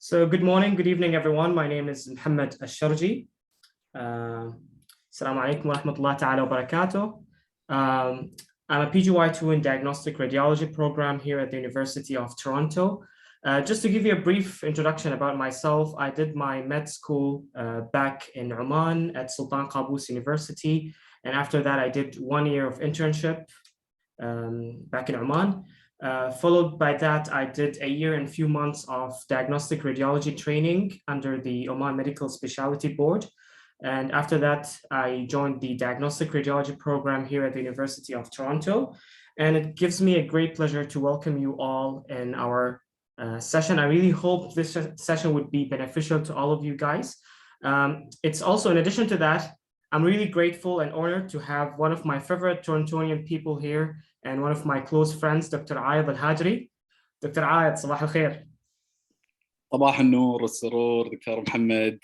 So good morning, good evening, everyone. My name is Mohamed Sharji. Assalamu alaikum wa rahmatullahi ta'ala wa barakatuh. I'm a PGY2 in Diagnostic Radiology program here at the University of Toronto. Just to give you a brief introduction about myself, I did my med school back in Oman at Sultan Qaboos University. And after that, I did 1 year of internship back in Oman. Followed by that, I did a year and few months of diagnostic radiology training under the Oman Medical Specialty Board. And after that, I joined the diagnostic radiology program here at the University of Toronto. And it gives me a great pleasure to welcome you all in our session. I really hope this session would be beneficial to all of you guys. It's also, in addition to that, I'm really grateful and honored to have one of my favorite Torontonian people here and one of my close friends, Dr. Ayedh Alhajri. Dr. Ayedh, صباح الخير. صباح النور والسرور دكتور محمد.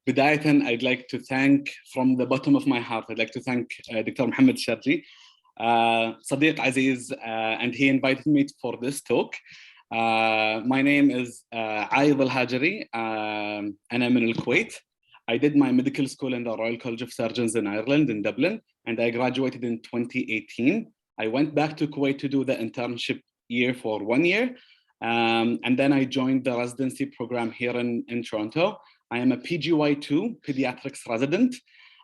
بداية I'd like to thank from the bottom of my heart, I'd like to thank Dr. Mohamed Sharji, صديق عزيز, and he invited me for this talk. My name is Ayedh Alhajri, and I'm in Kuwait. I did my medical school in the Royal College of Surgeons in Ireland, in Dublin, and I graduated in 2018. I went back to Kuwait to do the internship year for 1 year. And then I joined the residency program here in Toronto. I am a PGY2 pediatrics resident.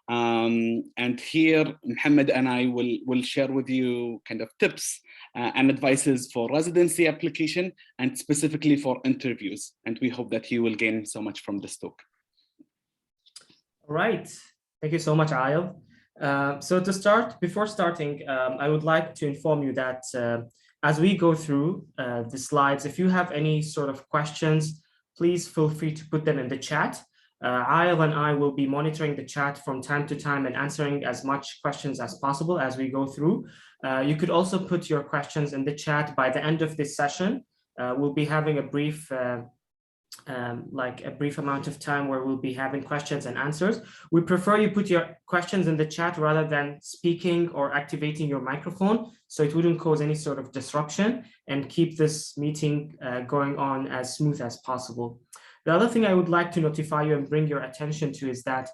And here, Mohamed and I will share with you kind of tips and advices for residency application and specifically for interviews. And we hope that you will gain so much from this talk. All right. Thank you so much, Ayedh. So to start, before starting, I would like to inform you that as we go through the slides, if you have any sort of questions, please feel free to put them in the chat. Ayedh and I will be monitoring the chat from time to time and answering as much questions as possible as we go through. You could also put your questions in the chat by the end of this session. We'll be having a brief amount of time where we'll be having questions and answers. We prefer you put your questions in the chat rather than speaking or activating your microphone, so it wouldn't cause any sort of disruption and keep this meeting going on as smooth as possible. The other thing I would like to notify you and bring your attention to is that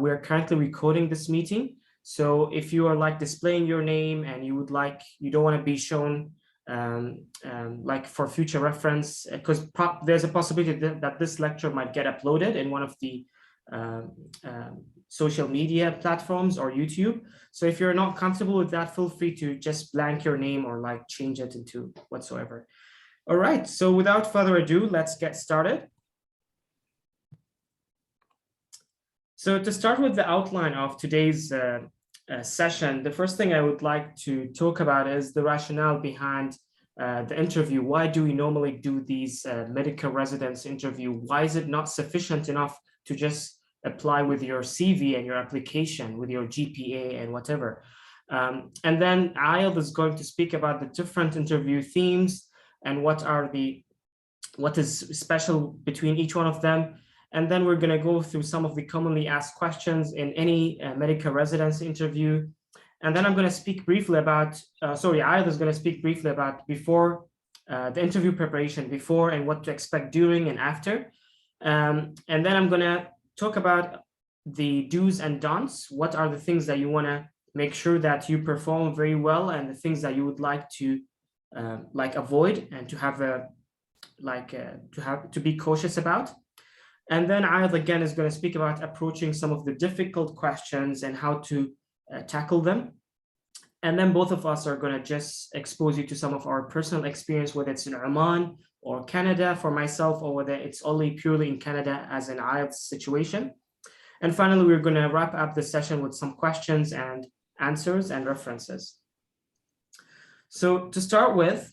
we're currently recording this meeting. So if you are like displaying your name and you don't want to be shown like for future reference, because there's a possibility that this lecture might get uploaded in one of the social media platforms or YouTube. So if you're not comfortable with that, feel free to just blank your name or like change it into whatsoever. All right, so without further ado, let's get started. So to start with the outline of today's session, the first thing I would like to talk about is the rationale behind the interview. Why do we normally do these medical residence interview? Why is it not sufficient enough to just apply with your CV and your application, with your GPA and whatever? And then Ayedh is going to speak about the different interview themes and what is special between each one of them. And then we're going to go through some of the commonly asked questions in any medical residence interview. And then I'm going to speak briefly about, Ayedh is going to speak briefly about before the interview preparation, before and what to expect during and after. And then I'm going to talk about the do's and don'ts. What are the things that you want to make sure that you perform very well and the things that you would like to avoid and to have to be cautious about. And then Ayedh again is going to speak about approaching some of the difficult questions and how to tackle them. And then both of us are going to just expose you to some of our personal experience, whether it's in Oman or Canada for myself, or whether it's only purely in Canada as in Ayedh's situation. And finally, we're going to wrap up the session with some questions and answers and references. So to start with,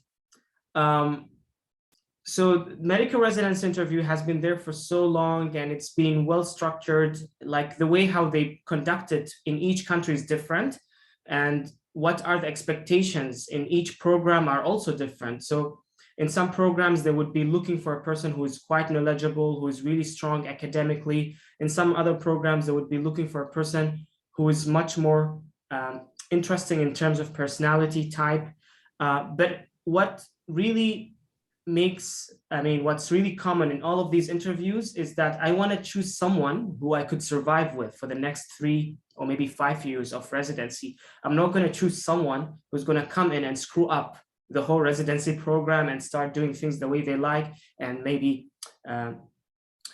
so medical residence interview has been there for so long and it's been well structured, like the way how they conduct it in each country is different. And what are the expectations in each program are also different. So in some programs, they would be looking for a person who is quite knowledgeable, who is really strong academically. In some other programs, they would be looking for a person who is much more interesting in terms of personality type. But what really what's really common in all of these interviews is that I want to choose someone who I could survive with for the next 3 or maybe 5 years of residency. I'm not going to choose someone who's going to come in and screw up the whole residency program and start doing things the way they like, and maybe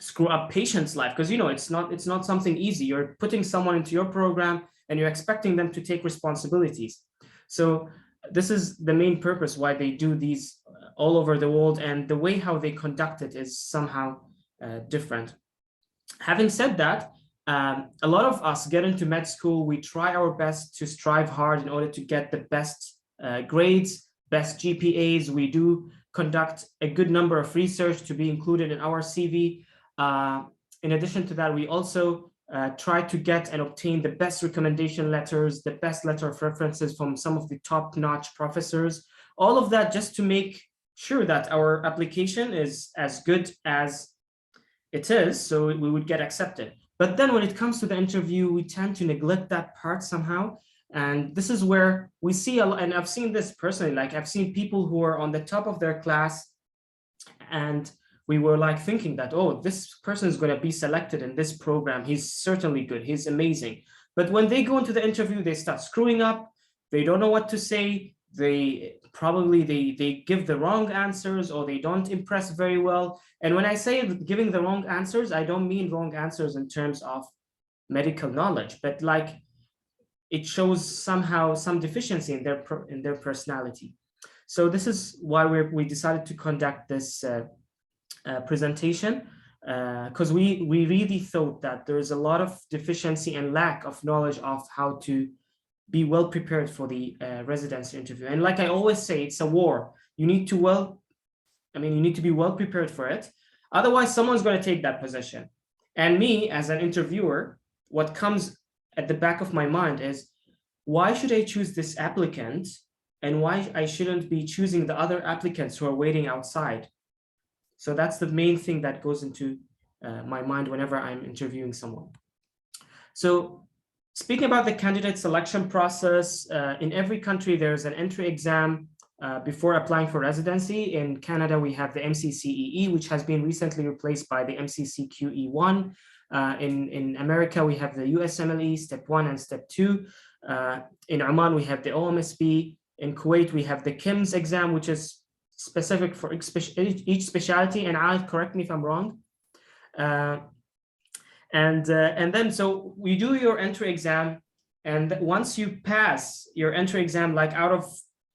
screw up patients' life, because it's not something easy. You're putting someone into your program and you're expecting them to take responsibilities. So this is the main purpose why they do these all over the world, and the way how they conduct it is somehow different. Having said that, a lot of us get into med school, we try our best to strive hard in order to get the best grades, best GPAs. We do conduct a good number of research to be included in our CV. In addition to that, we also try to get and obtain the best recommendation letters, the best letter of references from some of the top-notch professors. All of that just to make sure that our application is as good as it is, so we would get accepted. But then when it comes to the interview, we tend to neglect that part somehow. And this is where we see, and I've seen this personally, like I've seen people who are on the top of their class, and we were like thinking that, oh, this person is going to be selected in this program. He's certainly good. He's amazing. But when they go into the interview, they start screwing up. They don't know what to say. They give the wrong answers, or they don't impress very well. And when I say giving the wrong answers, I don't mean wrong answers in terms of medical knowledge, but like it shows somehow some deficiency in their personality. So this is why we decided to conduct this presentation, because we really thought that there is a lot of deficiency and lack of knowledge of how to be well prepared for the residency interview. And like I always say, it's a war. You need to be well prepared for it. Otherwise, someone's going to take that position. And me, as an interviewer, what comes at the back of my mind is, why should I choose this applicant, and why I shouldn't be choosing the other applicants who are waiting outside? So that's the main thing that goes into my mind whenever I'm interviewing someone. So speaking about the candidate selection process, in every country, there's an entry exam before applying for residency. In Canada, we have the MCCEE, which has been recently replaced by the MCCQE1. In America, we have the USMLE, Step 1 and Step 2. In Oman, we have the OMSB. In Kuwait, we have the KIMS exam, which is specific for each specialty, and I'll correct me if I'm wrong. And then so we do your entry exam, and once you pass your entry exam, like out of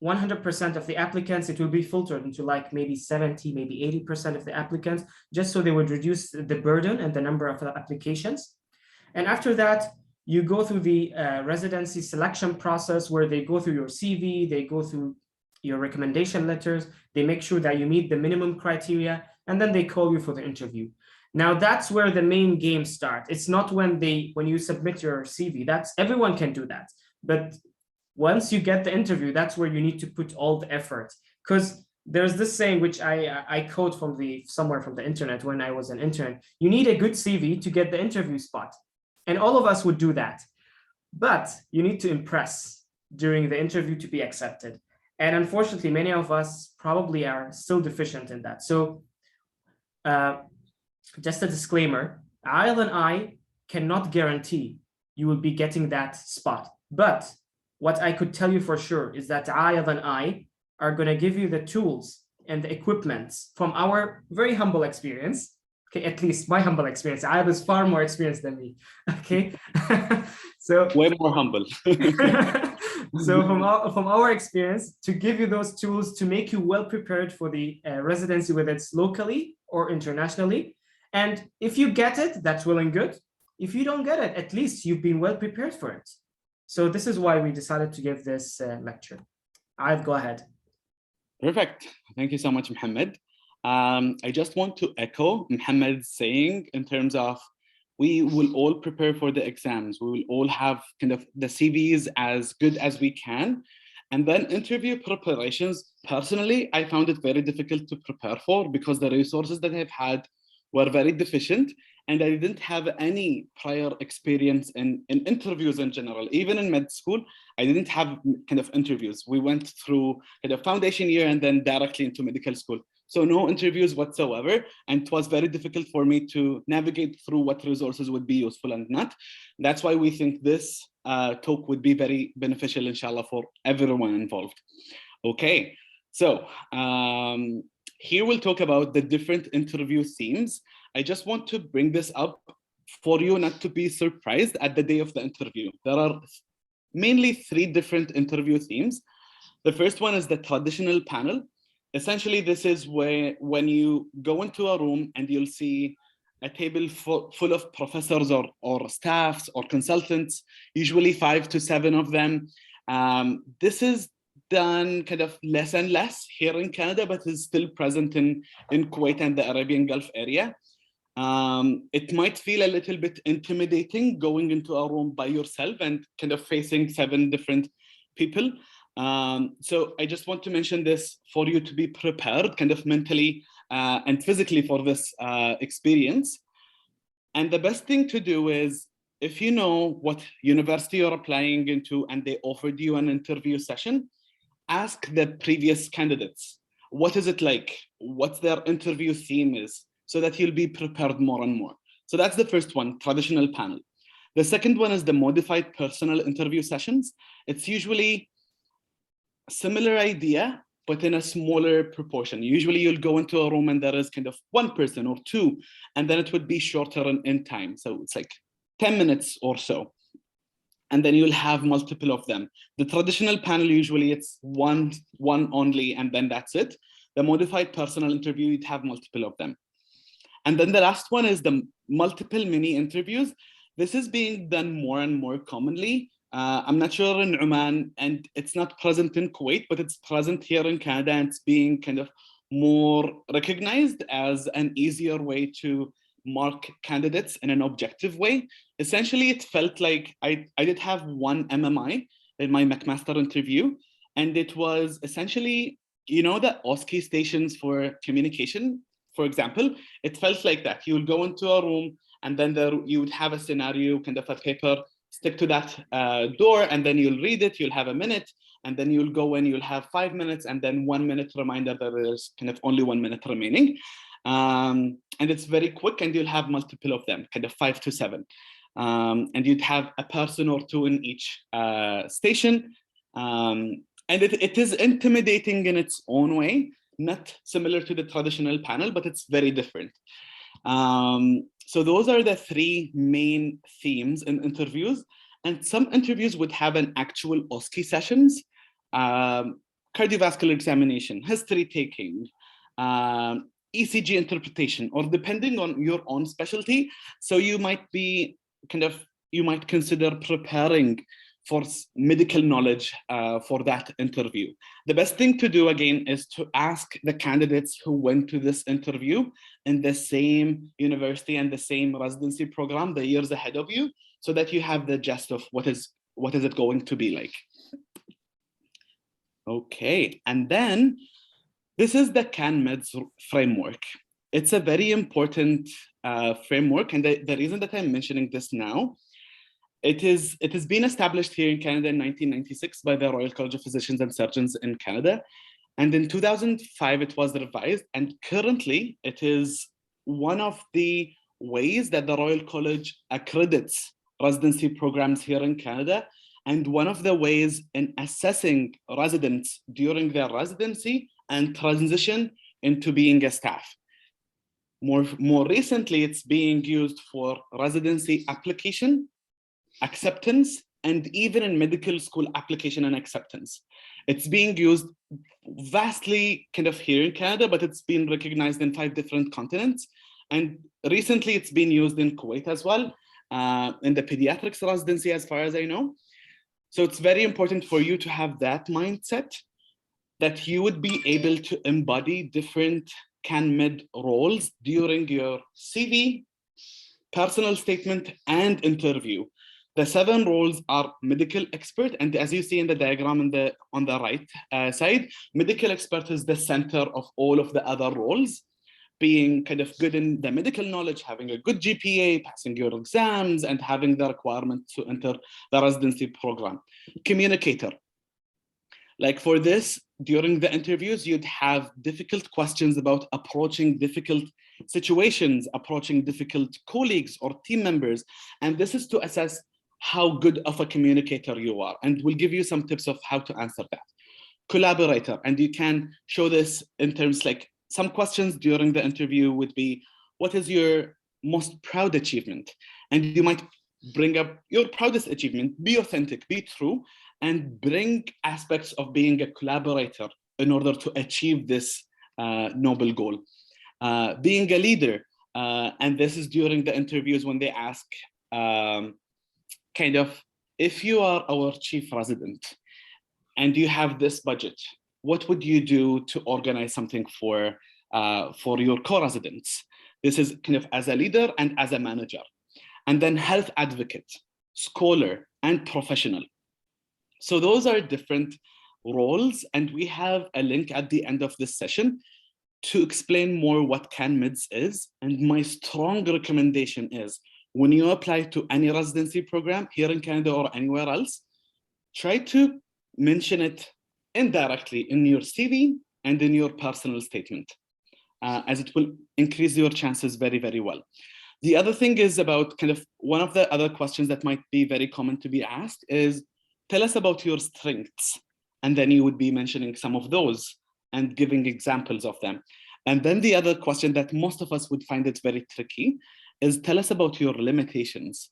100% of the applicants, it will be filtered into like maybe 70, maybe 80% of the applicants, just so they would reduce the burden and the number of applications. And after that, you go through the residency selection process, where they go through your CV, they go through your recommendation letters, they make sure that you meet the minimum criteria, and then they call you for the interview. Now that's where the main game starts. It's not when you submit your CV. That's, everyone can do that. But once you get the interview, that's where you need to put all the effort. Because there's this saying, which I quote from somewhere from the internet when I was an intern: you need a good CV to get the interview spot. And all of us would do that. But you need to impress during the interview to be accepted. And unfortunately, many of us probably are still deficient in that. So just a disclaimer, Ayedh and I cannot guarantee you will be getting that spot. But what I could tell you for sure is that Ayedh and I are going to give you the tools and the equipments from our very humble experience. Okay, at least my humble experience. Ayedh is far more experienced than me. Okay, so way more humble. So from our experience, to give you those tools to make you well prepared for the residency, whether it's locally or internationally. And if you get it, that's well and good. If you don't get it, at least you've been well prepared for it. So this is why we decided to give this lecture. Ayedh, go ahead. Perfect. Thank you so much, Mohamed. I just want to echo Mohamed's saying in terms of, we will all prepare for the exams. We will all have kind of the CVs as good as we can. And then interview preparations, personally, I found it very difficult to prepare for, because the resources that I've had were very deficient, and I didn't have any prior experience in interviews in general. Even in med school, I didn't have kind of interviews. We went through kind of foundation year and then directly into medical school. So no interviews whatsoever. And it was very difficult for me to navigate through what resources would be useful and not. That's why we think this talk would be very beneficial, inshallah, for everyone involved. Okay, so here we'll talk about the different interview themes. I just want to bring this up for you not to be surprised at the day of the interview. There are mainly 3 different interview themes. The first one is the traditional panel. Essentially, this is where when you go into a room and you'll see a table full of professors or staffs or consultants, usually 5 to 7 of them. This is done kind of less and less here in Canada, but is still present in Kuwait and the Arabian Gulf area. It might feel a little bit intimidating going into a room by yourself and kind of facing 7 different people. So I just want to mention this for you to be prepared kind of mentally and physically for this experience. And the best thing to do is, if you know what university you're applying into and they offered you an interview session, ask the previous candidates, what is it like? What's their interview theme is, so that you'll be prepared more and more. So that's the first one, traditional panel. The second one is the modified personal interview sessions. It's usually a similar idea, but in a smaller proportion. Usually you'll go into a room and there is kind of 1 person or 2, and then it would be shorter in time. So it's like 10 minutes or so. And then you'll have multiple of them. The traditional panel, usually it's one only, and then that's it. The modified personal interview, you'd have multiple of them. And then the last one is the multiple mini interviews. This is being done more and more commonly. I'm not sure in Oman, and it's not present in Kuwait, but it's present here in Canada, and it's being kind of more recognized as an easier way to mark candidates in an objective way. Essentially, it felt like I did have 1 MMI in my McMaster interview, and it was essentially, you know, the OSCE stations for communication, for example. It felt like that. You would go into a room, and then you would have a scenario, kind of a paper, stick to that door, and then you'll read it, you'll have a minute, and then you'll go in, you'll have 5 minutes, and then 1 minute reminder that there's kind of only 1 minute remaining. And it's very quick, and you'll have multiple of them, kind of 5 to 7. And you'd have a person or 2 in each station. And it is intimidating in its own way, not similar to the traditional panel, but it's very different. So those are the 3 main themes in interviews. And some interviews would have an actual OSCE sessions, cardiovascular examination, history taking, ECG interpretation, or depending on your own specialty. So you might be you might consider preparing for medical knowledge for that interview. The best thing to do, again, is to ask the candidates who went to this interview in the same university and the same residency program the years ahead of you, so that you have the gist of what is it going to be like. Okay, and then this is the CanMEDS framework. It's a very important framework, and the reason that I'm mentioning this now, it has been established here in Canada in 1996 by the Royal College of Physicians and Surgeons in Canada. And in 2005, it was revised. And currently, it is one of the ways that the Royal College accredits residency programs here in Canada, and one of the ways in assessing residents during their residency and transition into being a staff. More recently, it's being used for residency application, acceptance, and even in medical school application and acceptance. It's being used vastly kind of here in Canada, but it's been recognized in 5 different continents. And recently it's been used in Kuwait as well, in the pediatrics residency, as far as I know. So it's very important for you to have that mindset, that you would be able to embody different CanMED roles during your CV, personal statement, and interview. The 7 roles are medical expert, and as you see in the diagram on the right side, medical expert is the center of all of the other roles, being kind of good in the medical knowledge, having a good GPA, passing your exams, and having the requirement to enter the residency program. Communicator. Like for this, during the interviews, you'd have difficult questions about approaching difficult situations, approaching difficult colleagues or team members. And this is to assess how good of a communicator you are. And we'll give you some tips of how to answer that. Collaborator, and you can show this in terms like some questions during the interview would be, what is your most proud achievement? And you might bring up your proudest achievement, be authentic, be true, and bring aspects of being a collaborator in order to achieve this noble goal. Being a leader, and this is during the interviews when they ask kind of, if you are our chief resident and you have this budget, what would you do to organize something for your co-residents? This is kind of as a leader and as a manager. And then health advocate, scholar, and professional. So those are different roles, and we have a link at the end of this session to explain more what CanMEDS is. And my strong recommendation is, when you apply to any residency program here in Canada or anywhere else, try to mention it indirectly in your CV and in your personal statement, as it will increase your chances very, very well. The other thing is about kind of one of the other questions that might be very common to be asked is, tell us about your strengths. And then you would be mentioning some of those and giving examples of them. And then the other question that most of us would find it very tricky is, tell us about your limitations.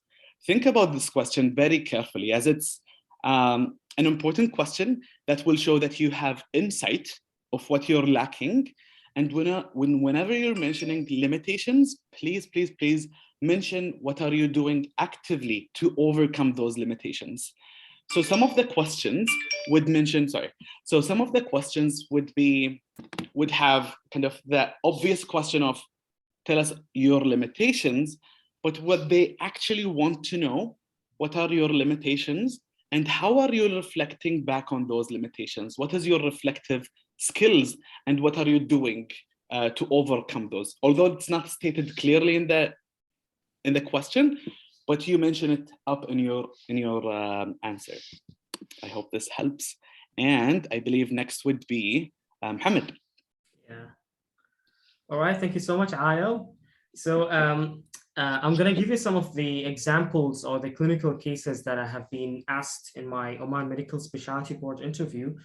Think about this question very carefully, as it's an important question that will show that you have insight of what you're lacking. And whenever you're mentioning limitations, please, please, please mention what are you doing actively to overcome those limitations. So some of the questions would mention, so some of the questions would have kind of the obvious question of, tell us your limitations, but what they actually want to know, what are your limitations and how are you reflecting back on those limitations? What is your reflective skills and what are you doing to overcome those? Although it's not stated clearly in the question, but you mention it up in your answer. I hope this helps. And I believe next would be Mohamed. Yeah. All right, thank you so much, Ayedh. So I'm going to give you some of the examples or the clinical cases that I have been asked in my Oman Medical Specialty Board interview.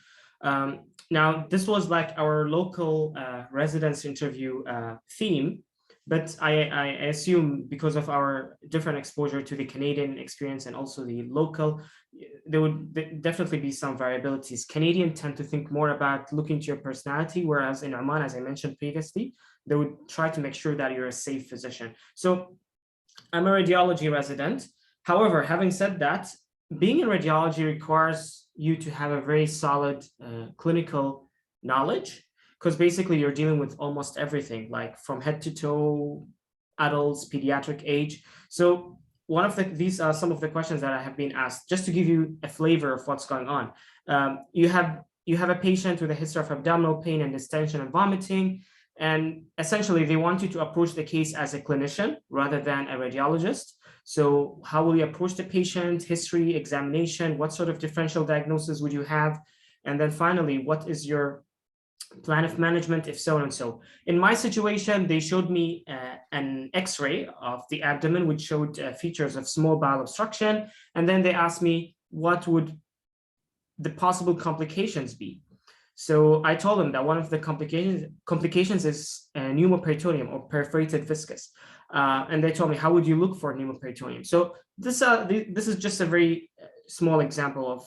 Now, this was like our local residence interview theme, but I assume because of our different exposure to the Canadian experience and also the local, there would definitely be some variabilities. Canadians tend to think more about looking to your personality, whereas in Oman, as I mentioned previously, they would try to make sure that you're a safe physician. So I'm a radiology resident. However, having said that, being in radiology requires you to have a very solid clinical knowledge, because basically you're dealing with almost everything, like from head to toe, adults, pediatric age. So these are some of the questions that I have been asked, just to give you a flavor of what's going on. You have a patient with a history of abdominal pain and distension and vomiting, and essentially they want you to approach the case as a clinician rather than a radiologist. So how will you approach the patient, history, examination, what sort of differential diagnosis would you have? And then finally, what is your plan of management, if so and so. In my situation, they showed me an X-ray of the abdomen, which showed features of small bowel obstruction. And then they asked me, what would the possible complications be? So I told them that one of the complications is pneumoperitoneum or perforated viscus. And they told me, how would you look for pneumoperitoneum? So this is just a very small example of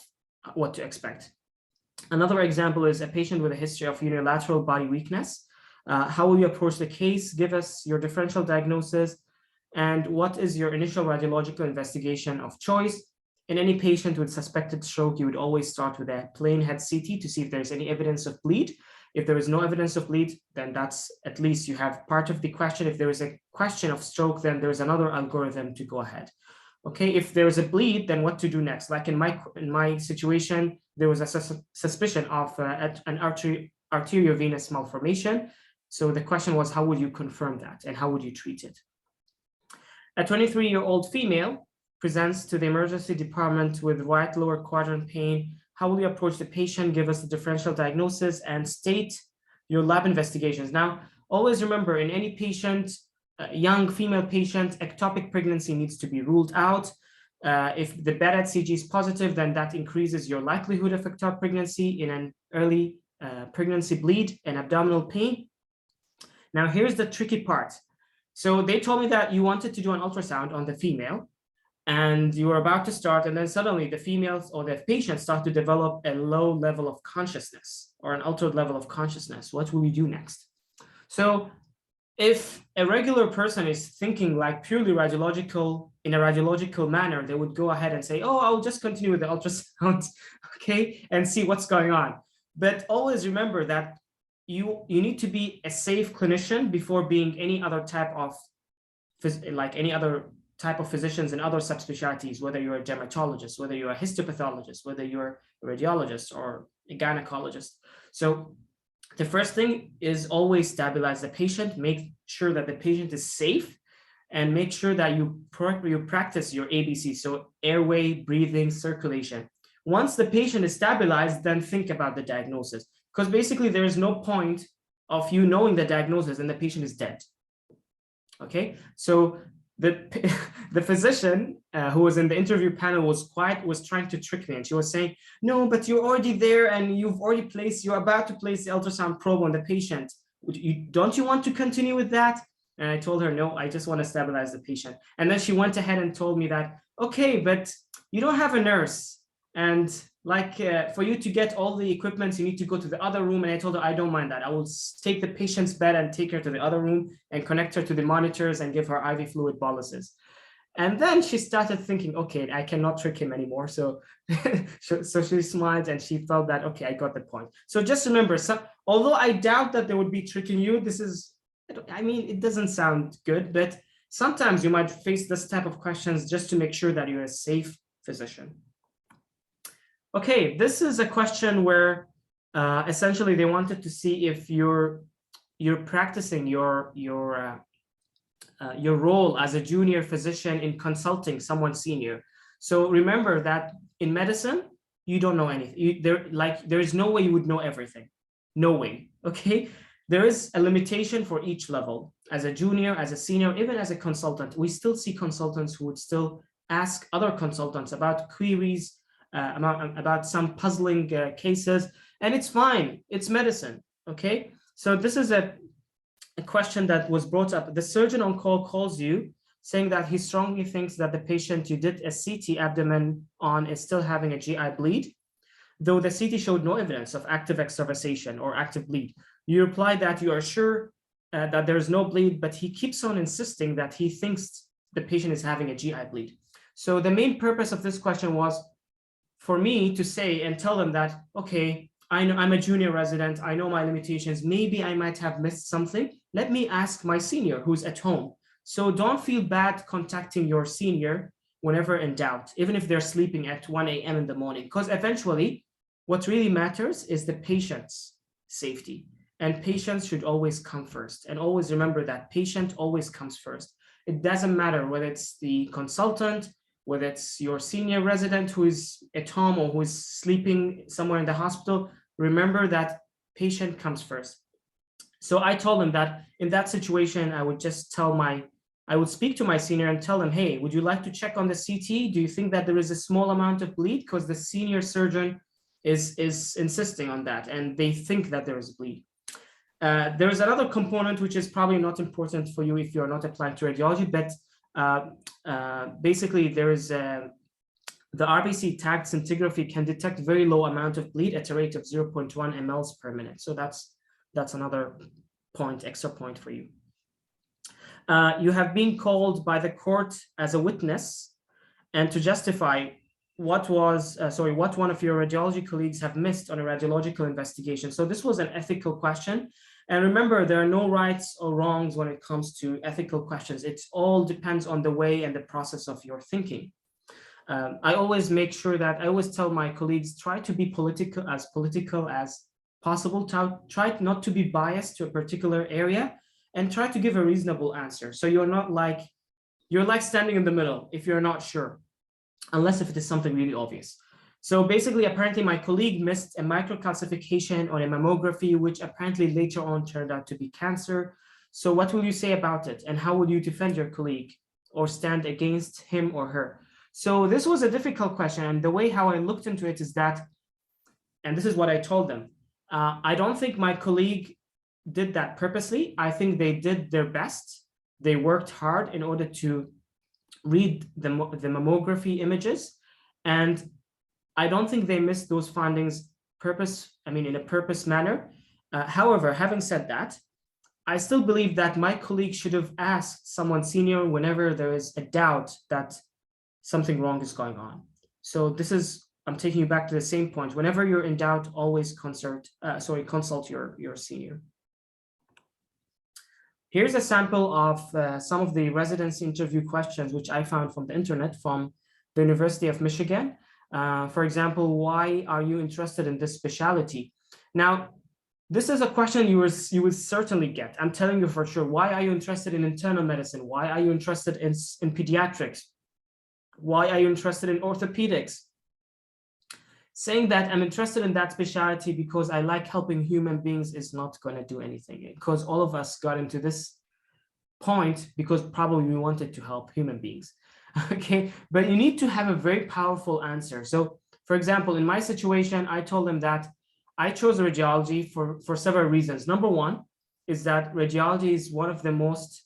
what to expect. Another example is a patient with a history of unilateral body weakness. How will you approach the case? Give us your differential diagnosis. And what is your initial radiological investigation of choice? In any patient with suspected stroke, you would always start with a plain head CT to see if there's any evidence of bleed. If there is no evidence of bleed, then that's at least you have part of the question. If there is a question of stroke, then there's another algorithm to go ahead. Okay, if there is a bleed, then what to do next? Like in my situation, there was a suspicion of an arteriovenous malformation. So the question was, how would you confirm that and how would you treat it? A 23-year-old female presents to the emergency department with right lower quadrant pain. how will you approach the patient, give us the differential diagnosis, and state your lab investigations. Now, always remember, in any patient, young female patient, ectopic pregnancy needs to be ruled out. If the beta-HCG is positive, then that increases your likelihood of ectopic pregnancy in an early pregnancy bleed and abdominal pain. Now, here's the tricky part. So they told me that you wanted to do an ultrasound on the female, and you were about to start, and then suddenly the females or the patients start to develop a low level of consciousness or an altered level of consciousness. What will we do next? So if a regular person is thinking like purely radiological, in a radiological manner, they would go ahead and say, oh, I'll just continue with the ultrasound, okay, and see what's going on. But always remember that you need to be a safe clinician before being any other type of, like any other type of physicians in other subspecialties, whether you're a dermatologist, whether you're a histopathologist, whether you're a radiologist or a gynecologist. So the first thing is always stabilize the patient, make sure that the patient is safe, and make sure that you practice your ABC, so airway, breathing, circulation. Once the patient is stabilized, then think about the diagnosis, because basically there is no point of you knowing the diagnosis and the patient is dead. Okay, so the physician who was in the interview panel was trying to trick me, and she was saying, no, but you're already there and you're about to place the ultrasound probe on the patient. Don't you want to continue with that? And I told her, no, I just want to stabilize the patient. And then she went ahead and told me that, okay, but you don't have a nurse. And like for you to get all the equipment, you need to go to the other room. And I told her, I don't mind that. I will take the patient's bed and take her to the other room and connect her to the monitors and give her IV fluid boluses. And then she started thinking, okay, I cannot trick him anymore. So, so she smiled and she felt that, okay, I got the point. So just remember, although I doubt that they would be tricking you, I mean, it doesn't sound good, but sometimes you might face this type of questions just to make sure that you're a safe physician. Okay, this is a question where essentially they wanted to see if you're practicing your role as a junior physician in consulting someone senior. So remember that in medicine, you don't know anything. There is no way you would know everything. No way, okay? There is a limitation for each level. As a junior, as a senior, even as a consultant, we still see consultants who would still ask other consultants about queries, about some puzzling cases, and it's fine, it's medicine, okay? So this is a question that was brought up. The surgeon on call calls you saying that he strongly thinks that the patient you did a CT abdomen on is still having a GI bleed, though the CT showed no evidence of active extravasation or active bleed. You reply that you are sure that there is no bleed, but he keeps on insisting that he thinks the patient is having a GI bleed. So the main purpose of this question was for me to say and tell them that, okay, I know I'm a junior resident, I know my limitations, maybe I might have missed something. Let me ask my senior who's at home. So don't feel bad contacting your senior whenever in doubt, even if they're sleeping at 1 a.m. in the morning, because eventually what really matters is the patient's safety. And patients should always come first. And always remember that patient always comes first. It doesn't matter whether it's the consultant, whether it's your senior resident who is at home or who is sleeping somewhere in the hospital. Remember that patient comes first. So I told them that in that situation, I would just I would speak to my senior and tell them, hey, would you like to check on the CT? Do you think that there is a small amount of bleed? Because the senior surgeon is insisting on that, and they think that there is bleed. There is another component which is probably not important for you if you're not applying to radiology, but basically there is the RBC tagged scintigraphy can detect very low amount of bleed at a rate of 0.1 mLs per minute. So that's another point, extra point for you. You have been called by the court as a witness and to justify what one of your radiology colleagues have missed on a radiological investigation. So this was an ethical question. And remember, there are no rights or wrongs when it comes to ethical questions. It all depends on the way and the process of your thinking. I always make sure that I always tell my colleagues, try to be political as possible. Try not to be biased to a particular area and try to give a reasonable answer. So you're like standing in the middle if you're not sure, unless if it is something really obvious. So basically, apparently my colleague missed a microcalcification on a mammography, which apparently later on turned out to be cancer. So what will you say about it? And how will you defend your colleague or stand against him or her? So this was a difficult question. And the way how I looked into it is that, and this is what I told them, I don't think my colleague did that purposely. I think they did their best. They worked hard in order to read the mammography images. And I don't think they missed those findings in a purpose manner. However, having said that, I still believe that my colleague should have asked someone senior whenever there is a doubt that something wrong is going on. So this is, I'm taking you back to the same point. Whenever you're in doubt, always consult your senior. Here's a sample of some of the residency interview questions, which I found from the internet from the University of Michigan. For example, why are you interested in this specialty? Now, this is a question you will certainly get. I'm telling you for sure. Why are you interested in internal medicine? Why are you interested in pediatrics? Why are you interested in orthopedics? Saying that I'm interested in that specialty because I like helping human beings is not going to do anything, because all of us got into this point because probably we wanted to help human beings. Okay, but you need to have a very powerful answer. So for example, in my situation, I told them that I chose radiology for several reasons. Number one is that radiology is one of the most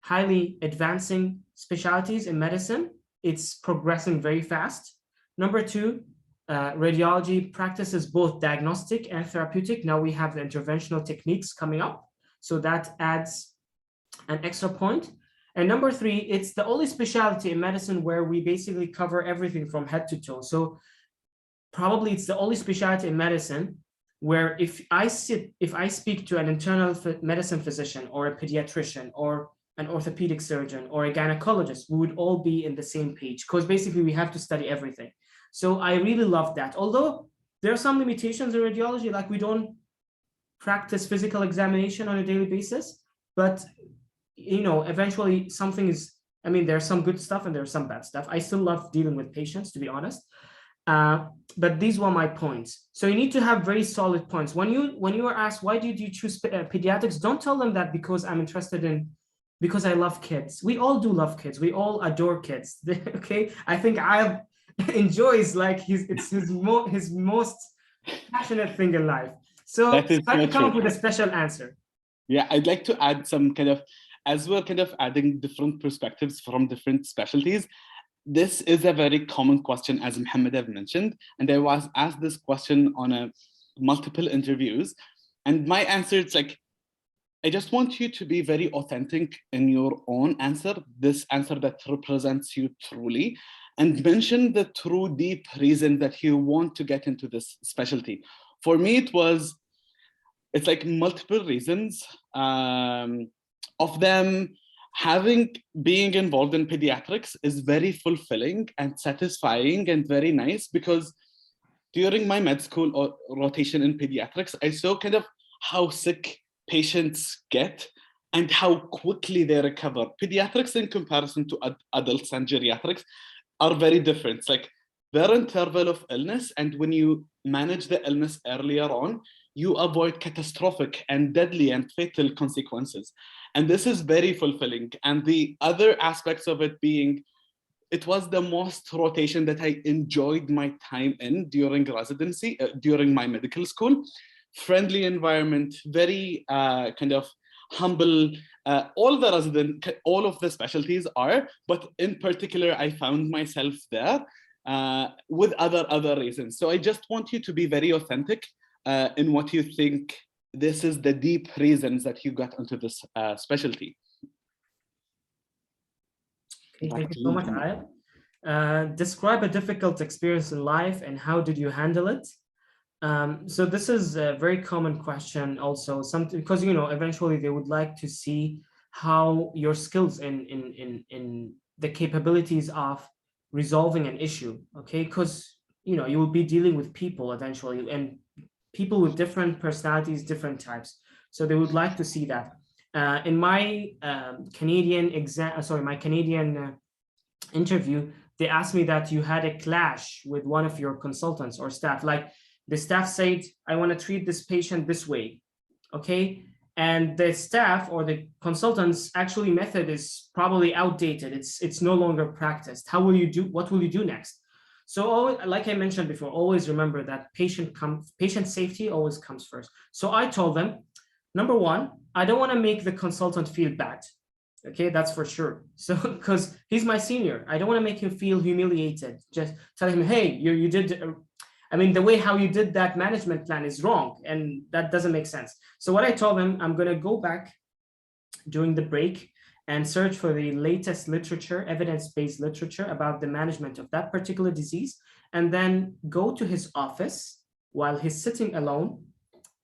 highly advancing specialties in medicine. It's progressing very fast. Number two, radiology practices both diagnostic and therapeutic. Now we have the interventional techniques coming up, so that adds an extra point. And number three, it's the only specialty in medicine where we basically cover everything from head to toe. So probably it's the only specialty in medicine where if I speak to an internal medicine physician or a pediatrician or an orthopedic surgeon or a gynecologist, we would all be in the same page, because basically we have to study everything. So I really love that. Although there are some limitations in radiology, like we don't practice physical examination on a daily basis, but eventually something is, there's some good stuff and there's some bad stuff. I still love dealing with patients, to be honest. But these were my points. So you need to have very solid points. When you are asked, why did you choose pediatrics? Don't tell them that because because I love kids. We all do love kids. We all adore kids. Okay. I think I enjoys it's his most passionate thing in life. So try to come up with a special answer. Yeah, I'd like to add some as we're adding different perspectives from different specialties. This is a very common question, as Mohamed have mentioned, and I was asked this question on multiple interviews, and my answer is I just want you to be very authentic in your own answer, this answer that represents you truly, and mention the true deep reason that you want to get into this specialty. For me, it's multiple reasons. Of them, being involved in pediatrics is very fulfilling and satisfying and very nice, because during my med school rotation in pediatrics, I saw how sick patients get and how quickly they recover. Pediatrics in comparison to adults and geriatrics are very different. Their interval of illness, and when you manage the illness earlier on, you avoid catastrophic and deadly and fatal consequences. And this is very fulfilling. And the other aspects of it being, it was the most rotation that I enjoyed my time in during residency, during my medical school. Friendly environment, very humble. All of the specialties are, but in particular, I found myself there with other reasons. So I just want you to be very authentic in what you think. This is the deep reasons that you got into this specialty. Okay, thank you so much, Ayedh. Describe a difficult experience in life and how did you handle it? So this is a very common question also, because eventually they would like to see how your skills in the capabilities of resolving an issue, okay? Because you will be dealing with people eventually, and people with different personalities, different types. So they would like to see that. In my Canadian interview, they asked me that you had a clash with one of your consultants or staff. Like the staff said, I want to treat this patient this way, okay? And the staff or the consultant's actually method is probably outdated. It's no longer practiced. How will you do? What will you do next? So like I mentioned before, always remember that patient safety always comes first. So I told them, number one, I don't want to make the consultant feel bad. Okay, that's for sure. So because he's my senior, I don't want to make him feel humiliated. Just tell him, hey, you did. I mean, the way how you did that management plan is wrong, and that doesn't make sense. So what I told him, I'm going to go back during the break and search for the latest literature, evidence-based literature about the management of that particular disease, and then go to his office while he's sitting alone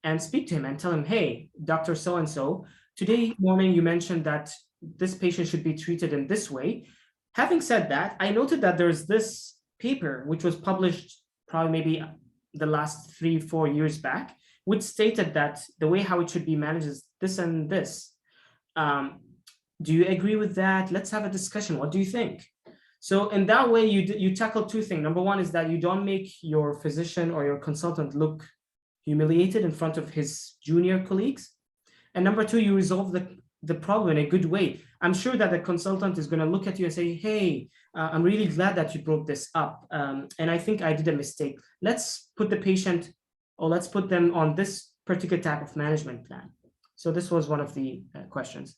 and speak to him and tell him, hey, Dr. So-and-so, today morning you mentioned that this patient should be treated in this way. Having said that, I noted that there's this paper which was published probably maybe the last 3-4 years back, which stated that the way how it should be managed is this and this. Do you agree with that? Let's have a discussion. What do you think? So in that way, you tackle two things. Number one is that you don't make your physician or your consultant look humiliated in front of his junior colleagues. And number two, you resolve the problem in a good way. I'm sure that the consultant is going to look at you and say, hey, I'm really glad that you brought this up. And I think I did a mistake. Let's put the patient, or let's put them on this particular type of management plan. So this was one of the questions.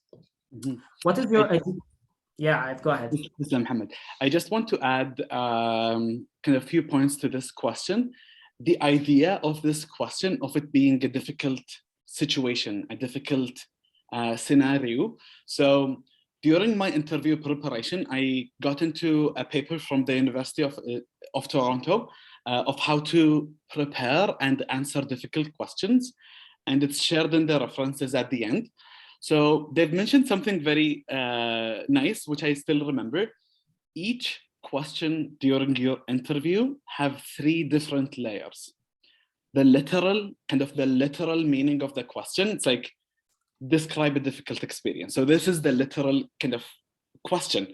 Mm-hmm. What is your idea? Yeah, go ahead. Mohamed. I just want to add kind of a few points to this question. The idea of this question, of it being a difficult situation, a difficult scenario. So during my interview preparation, I got into a paper from the University of Toronto of how to prepare and answer difficult questions. And it's shared in the references at the end. So they've mentioned something very nice, which I still remember. Each question during your interview have 3 different layers. The literal, kind of the literal meaning of the question. It's like, describe a difficult experience. So this is the literal kind of question.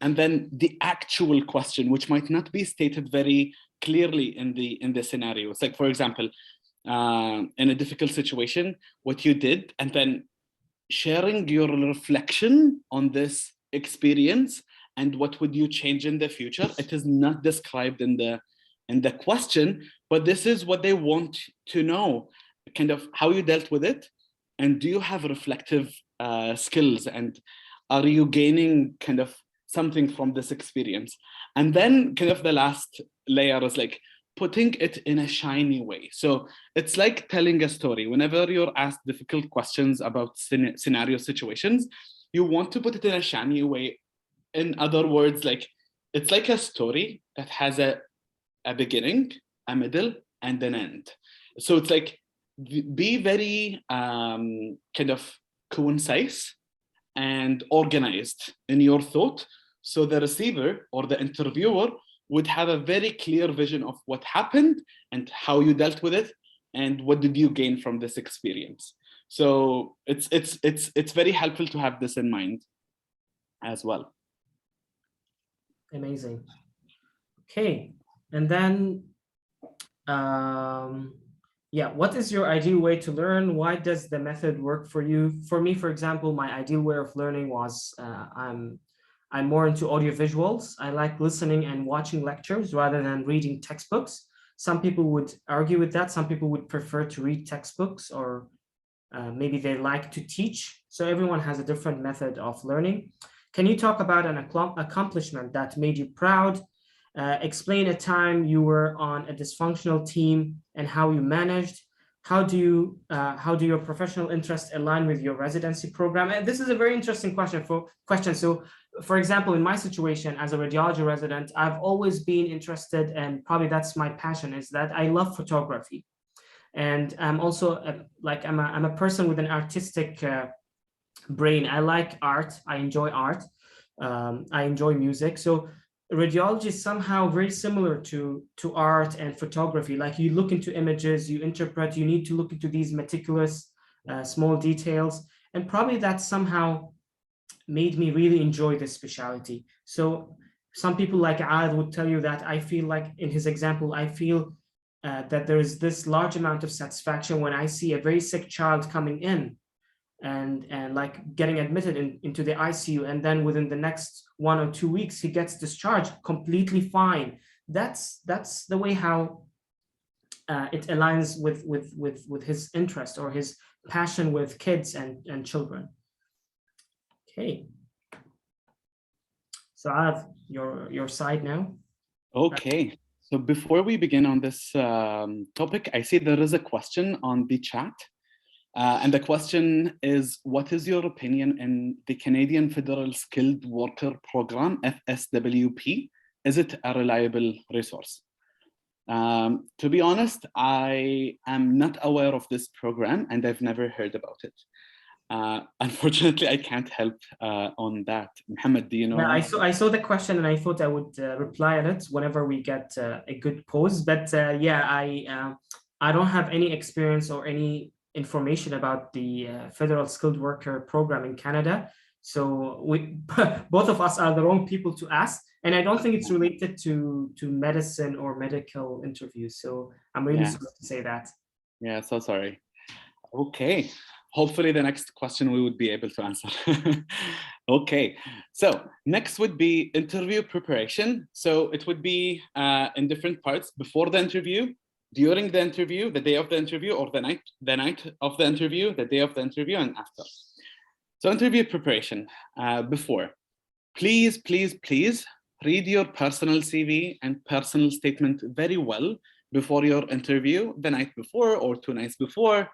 And then the actual question, which might not be stated very clearly in the scenario. It's like, for example, in a difficult situation, what you did, and then sharing your reflection on this experience and what would you change in the future. It is not described in the question, but this is what they want to know, kind of how you dealt with it. And do you have reflective skills? And are you gaining kind of something from this experience? And then kind of the last layer is like putting it in a shiny way. So it's like telling a story. Whenever you're asked difficult questions about scenario situations, you want to put it in a shiny way. In other words, like it's like a story that has a beginning, a middle, and an end. So it's like, be very kind of concise and organized in your thought, so the receiver or the interviewer would have a very clear vision of what happened and how you dealt with it and what did you gain from this experience. So it's very helpful to have this in mind as well. Amazing. Okay, and then yeah, what is your ideal way to learn? Why does the method work for you? For me, for example, my ideal way of learning was I'm more into audio visuals. I like listening and watching lectures rather than reading textbooks. Some people would argue with that. Some people would prefer to read textbooks, or maybe they like to teach. So everyone has a different method of learning. Can you talk about an accomplishment that made you proud? Explain a time you were on a dysfunctional team and how you managed. How do your professional interests align with your residency program? And this is a very interesting question. So, for example, in my situation as a radiology resident, I've always been interested, and probably that's my passion, is that I love photography, and I'm also I'm a person with an artistic brain. I like art. I enjoy art. I enjoy music. So radiology is somehow very similar to art and photography. Like you look into images, you interpret, you need to look into these meticulous small details. And probably that somehow made me really enjoy this specialty. So some people like Ayedh would tell you that I feel like, in his example, I feel that there is this large amount of satisfaction when I see a very sick child coming in and like getting admitted into the ICU, and then within the next 1 or 2 weeks he gets discharged completely fine. That's the way how it aligns with his interest or his passion with kids and children. Okay. So Ayedh, your side now. Okay. So before we begin on this topic, I see there is a question on the chat. And the question is, what is your opinion in the Canadian Federal Skilled Worker Program, FSWP? Is it a reliable resource? To be honest, I am not aware of this program and I've never heard about it. Unfortunately, I can't help on that. Mohamed, do you know? Yeah, I saw the question and I thought I would reply on it whenever we get a good pause. But yeah, I don't have any experience or any information about the Federal Skilled Worker Program in Canada. So we both of us are the wrong people to ask. And I don't think it's related to medicine or medical interviews. So I'm really sorry to say that. Yeah, so sorry. Okay. Hopefully the next question we would be able to answer. Okay, so next would be interview preparation. So it would be in different parts: before the interview, during the interview, the day of the interview, or the night of the interview, the day of the interview, and after. So interview preparation, before. Please read your personal CV and personal statement very well before your interview, the night before or 2 nights before.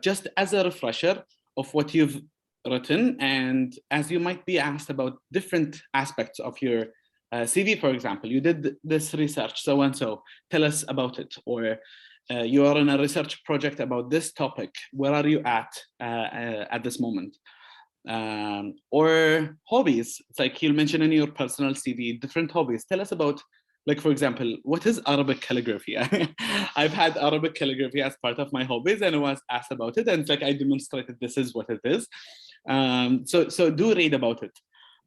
Just as a refresher of what you've written, and as you might be asked about different aspects of your CV, for example, you did this research, so and so, tell us about it, or you are in a research project about this topic, where are you at this moment? Or hobbies, it's like you'll mention in your personal CV different hobbies. Tell us about, like, for example, what is Arabic calligraphy? I've had Arabic calligraphy as part of my hobbies and I was asked about it, and it's like I demonstrated this is what it is. So do read about it.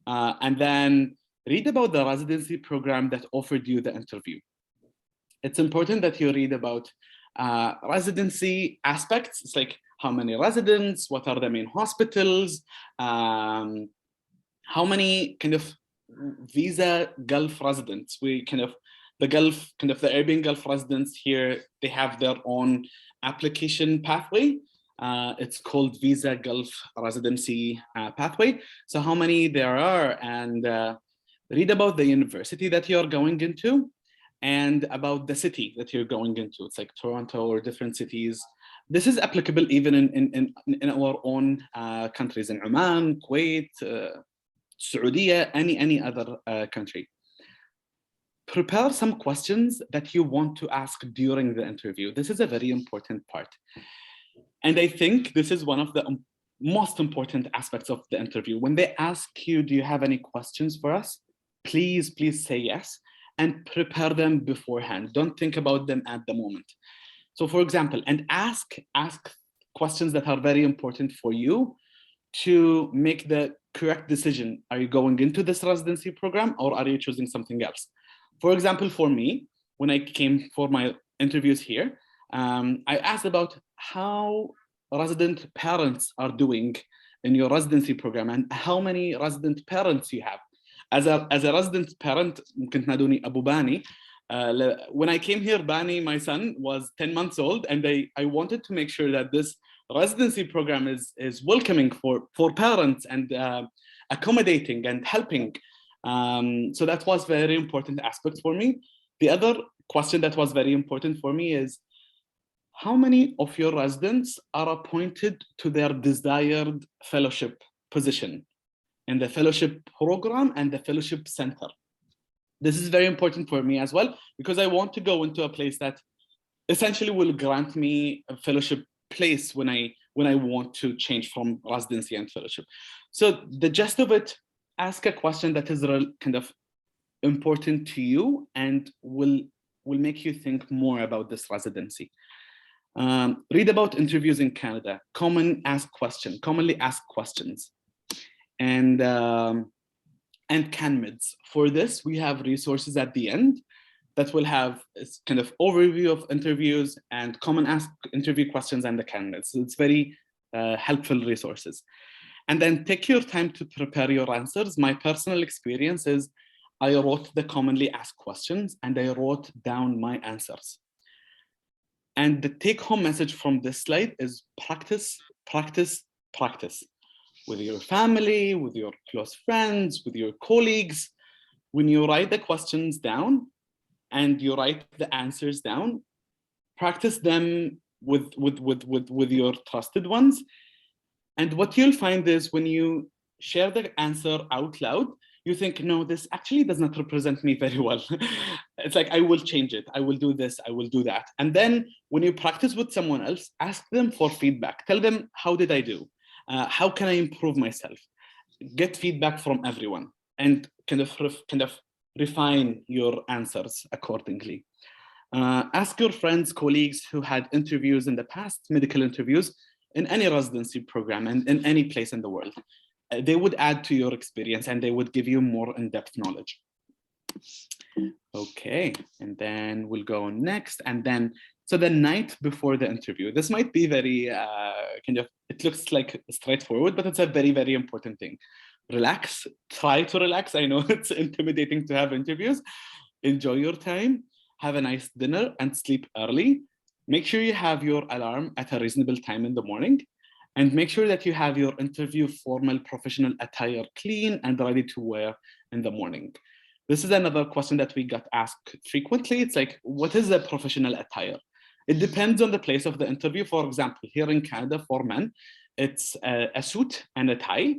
And then read about the residency program that offered you the interview. It's important that you read about residency aspects. It's like how many residents, what are the main hospitals, how many kind of visa Gulf residents. We the Arabian Gulf residents here, they have their own application pathway. It's called Visa Gulf Residency Pathway. So how many there are, and read about the university that you're going into and about the city that you're going into. It's like Toronto or different cities. This is applicable even in our own countries, in Oman, Kuwait, Saudi, any other country. Prepare some questions that you want to ask during the interview. This is a very important part. And I think this is one of the most important aspects of the interview. When they ask you, do you have any questions for us? Please say yes, and prepare them beforehand. Don't think about them at the moment. So for example, and ask questions that are very important for you to make the correct decision. Are you going into this residency program or are you choosing something else? For example, for me, when I came for my interviews here, I asked about how resident parents are doing in your residency program and how many resident parents you have. As a resident parent, كنت نادوني أبو باني. When I came here, Bani, my son, was 10 months old, and I wanted to make sure that this residency program is welcoming for parents and accommodating and helping. So that was a very important aspect for me. The other question that was very important for me is, how many of your residents are appointed to their desired fellowship position in the fellowship program and the fellowship center? This is very important for me as well, because I want to go into a place that essentially will grant me a fellowship place when I want to change from residency and fellowship. So the gist of it, ask a question that is kind of important to you and will make you think more about this residency. Read about interviews in Canada. Commonly asked questions. And and CanMEDS. For this, we have resources at the end that will have a kind of overview of interviews and common ask interview questions and the CanMEDS. So it's very helpful resources. And then take your time to prepare your answers. My personal experience is I wrote the commonly asked questions and I wrote down my answers. And the take-home message from this slide is practice, practice, practice. With your family, with your close friends, with your colleagues. When you write the questions down and you write the answers down, practice them with your trusted ones. And what you'll find is when you share the answer out loud, you think, no, this actually does not represent me very well. It's like, I will change it. I will do this, I will do that. And then when you practice with someone else, ask them for feedback. Tell them, how did I do? How can I improve myself? Get feedback from everyone and kind of refine your answers accordingly. Ask your friends, colleagues who had interviews in the past, medical interviews, in any residency program and in any place in the world. They would add to your experience and they would give you more in-depth knowledge. Okay, and then we'll go next. And then, so the night before the interview, this might be very it looks like straightforward, but it's a very, very important thing. Relax, try to relax. I know it's intimidating to have interviews. Enjoy your time, have a nice dinner and sleep early. Make sure you have your alarm at a reasonable time in the morning. And make sure that you have your interview formal professional attire clean and ready to wear in the morning. This is another question that we got asked frequently. It's like, what is a professional attire? It depends on the place of the interview. For example, here in Canada, for men, it's a suit and a tie.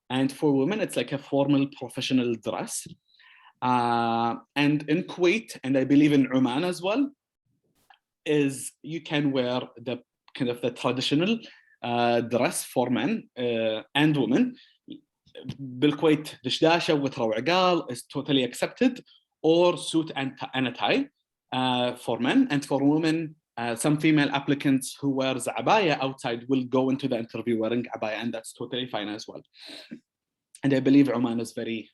And for women, it's like a formal professional dress. And in Kuwait, and I believe in Oman as well, is you can wear the kind of the traditional dress for men and women. بالكويت دشداشة وتروعقال is totally accepted, or suit and a tie for men. And for women, some female applicants who wear abaya outside will go into the interview wearing abaya, and that's totally fine as well. And I believe Oman is very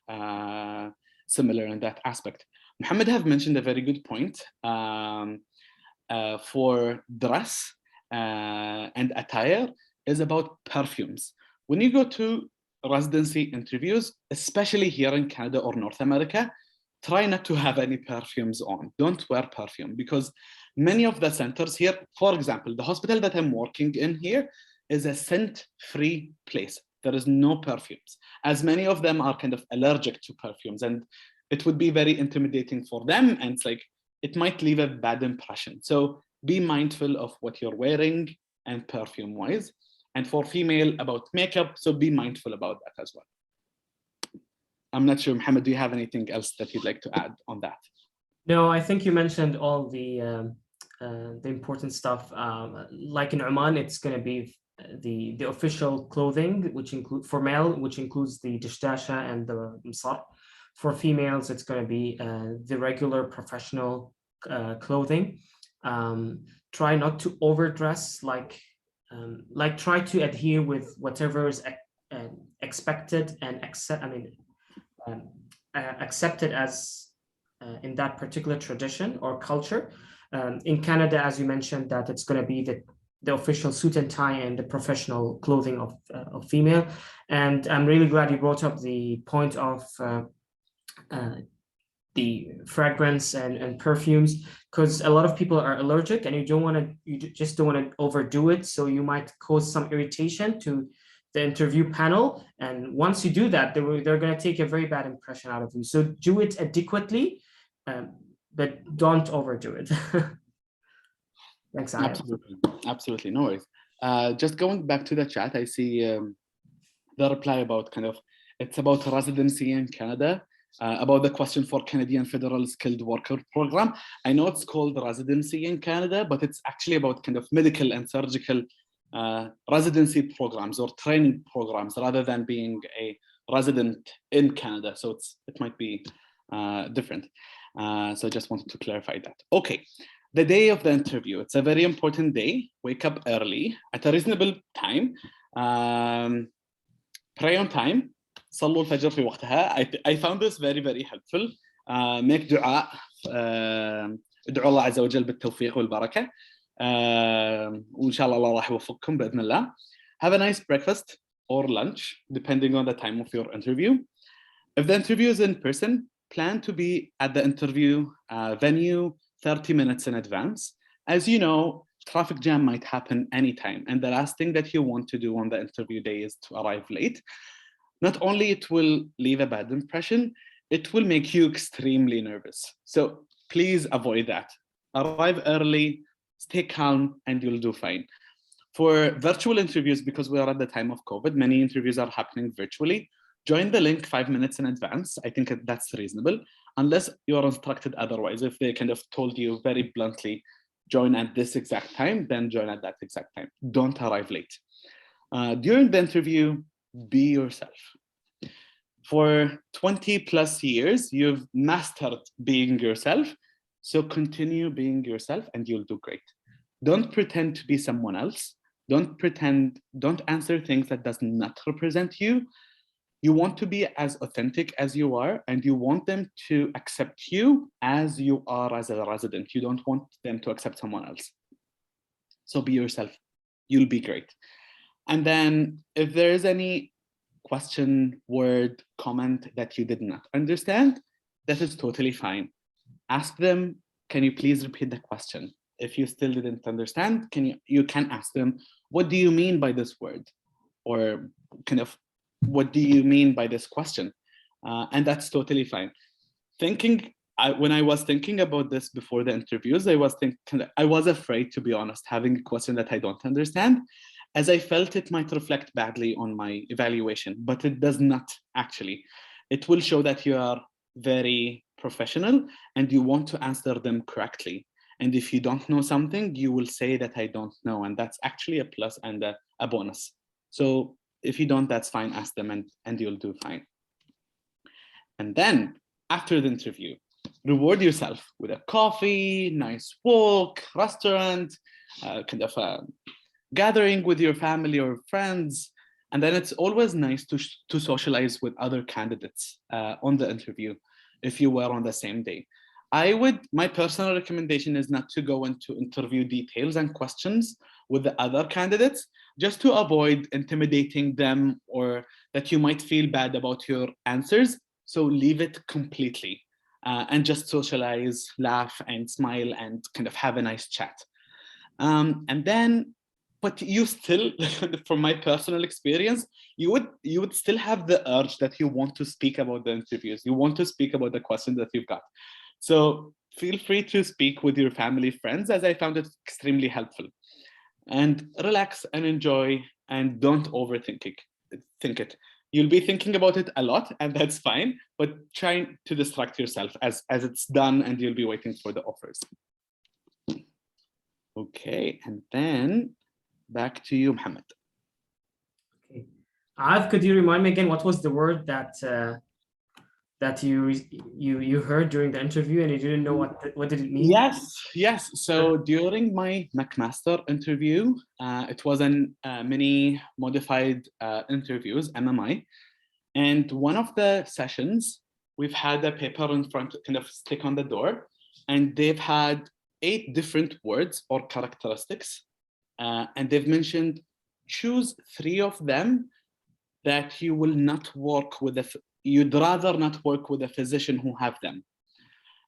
similar in that aspect. Mohamed have mentioned a very good point for dress and attire is about perfumes. When you go to residency interviews, especially here in Canada or North America, try not to have any perfumes on. Don't wear perfume, because many of the centers here, for example, the hospital that I'm working in here is a scent-free place. There is no perfumes, as many of them are kind of allergic to perfumes, and it would be very intimidating for them, and it's like, it might leave a bad impression. So be mindful of what you're wearing and perfume-wise. And for female, about makeup, so be mindful about that as well. I'm not sure, Mohamed, do you have anything else that you'd like to add on that? No, I think you mentioned all the important stuff. Like in Oman, it's going to be the official clothing, which include for male, which includes the dishdasha and the msar. For females, it's going to be the regular professional clothing. Try not to overdress, like try to adhere with whatever is expected and accepted as in that particular tradition or culture. In Canada, as you mentioned, that it's going to be the official suit and tie and the professional clothing of female. And I'm really glad you brought up the point of the fragrance and perfumes, because a lot of people are allergic and you just don't want to overdo it. So you might cause some irritation to the interview panel. And once you do that, they're going to take a very bad impression out of you. So do it adequately, but don't overdo it. Thanks, Ayedh. Absolutely, no worries. Just going back to the chat, I see the reply about it's about residency in Canada. About the question for Canadian Federal Skilled Worker Program. I know it's called residency in Canada, but it's actually about kind of medical and surgical residency programs or training programs rather than being a resident in Canada. So it might be different. So I just wanted to clarify that. Okay, the day of the interview. It's a very important day. Wake up early at a reasonable time. Pray on time. صلوا الفجر في وقتها. I found this very very helpful. Make دعاء. ادعوا الله عز وجل بالتوفيق والبركة. وإن شاء الله راح يوفقكم بإذن الله. Have a nice breakfast or lunch, depending on the time of your interview. If the interview is in person, plan to be at the interview venue 30 minutes in advance. As you know, traffic jam might happen anytime, and the last thing that you want to do on the interview day is to arrive late. Not only it will leave a bad impression, it will make you extremely nervous. So please avoid that. Arrive early, stay calm, and you'll do fine. For virtual interviews, because we are at the time of COVID, many interviews are happening virtually. Join the link 5 minutes in advance. I think that's reasonable, unless you are instructed otherwise. If they kind of told you very bluntly, join at this exact time, then join at that exact time. Don't arrive late. During the interview, be yourself. For 20 plus years, you've mastered being yourself. So continue being yourself and you'll do great. Don't pretend to be someone else. Don't answer things that does not represent you. You want to be as authentic as you are, and you want them to accept you as you are as a resident. You don't want them to accept someone else. So be yourself. You'll be great. And then if there is any question, word, comment that you did not understand, that is totally fine. Ask them, can you please repeat the question? If you still didn't understand, you can ask them, what do you mean by this word? Or kind of, what do you mean by this question? And that's totally fine. When I was thinking about this before the interviews, I was afraid, to be honest, having a question that I don't understand, as I felt it might reflect badly on my evaluation, but it does not actually. It will show that you are very professional and you want to answer them correctly. And if you don't know something, you will say that I don't know, and that's actually a plus and a bonus. So if you don't, that's fine, ask them and you'll do fine. And then after the interview, reward yourself with a coffee, nice walk, restaurant, kind of a gathering with your family or friends. And then it's always nice to socialize with other candidates on the interview if you were on the same day. My personal recommendation is not to go into interview details and questions with the other candidates, just to avoid intimidating them or that you might feel bad about your answers. So leave it completely and just socialize, laugh and smile and kind of have a nice chat. But you still, from my personal experience, you would still have the urge that you want to speak about the interviews. You want to speak about the questions that you've got. So feel free to speak with your family, friends, as I found it extremely helpful. And relax and enjoy and don't overthink it. You'll be thinking about it a lot and that's fine, but try to distract yourself as it's done and you'll be waiting for the offers. Okay, and then back to you, Mohamed. Okay. Ayedh, could you remind me again, what was the word that you heard during the interview and you didn't know what did it mean? Yes. So during my McMaster interview, it was a mini modified interviews, MMI. And one of the sessions, we've had a paper in front, kind of stick on the door, and they've had 8 different words or characteristics. And they've mentioned, choose 3 of them that you will not work with, you'd rather not work with a physician who have them.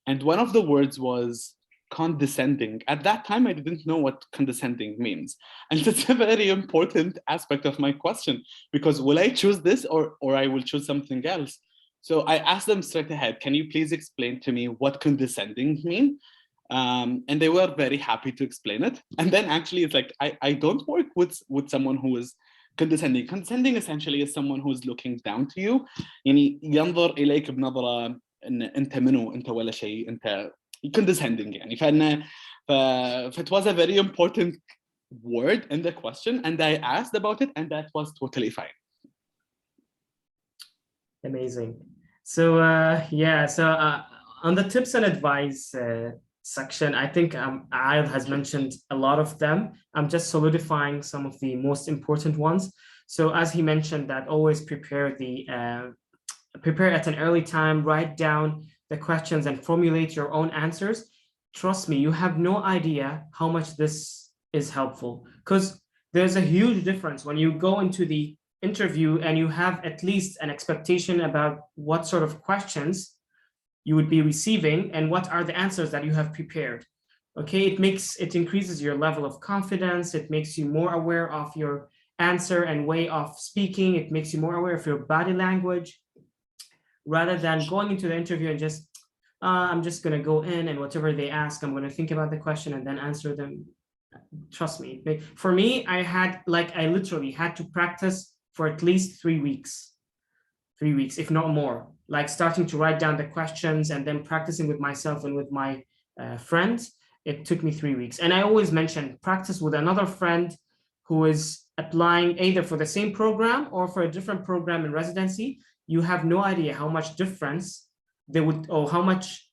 And one of the words was condescending. At that time, I didn't know what condescending means. And it's a very important aspect of my question, because will I choose this or I will choose something else? So I asked them straight ahead, can you please explain to me what condescending mean? And they were very happy to explain it. And then actually it's like, I don't work with someone who is condescending. Condescending essentially is someone who is looking down to you. يعني ينظر إليك بنظرة إن أنت منو أنت ولا شيء أنت condescending يعني it was a very important word in the question and I asked about it and that was totally fine. Amazing. So on the tips and advice section, I think Ayedh has mentioned a lot of them. I'm just solidifying some of the most important ones. So as he mentioned, that always prepare at an early time, write down the questions and formulate your own answers. Trust me, you have no idea how much this is helpful, because there's a huge difference when you go into the interview and you have at least an expectation about what sort of questions you would be receiving and what are the answers that you have prepared. Okay, it increases your level of confidence. It makes you more aware of your answer and way of speaking. It makes you more aware of your body language, rather than going into the interview and just, I'm just going to go in and whatever they ask, I'm going to think about the question and then answer them. Trust me. For me, I literally had to practice for at least 3 weeks, if not more, like starting to write down the questions and then practicing with myself and with my friends. It took me 3 weeks. And I always mention practice with another friend who is applying either for the same program or for a different program in residency. You have no idea how much difference they would, or how much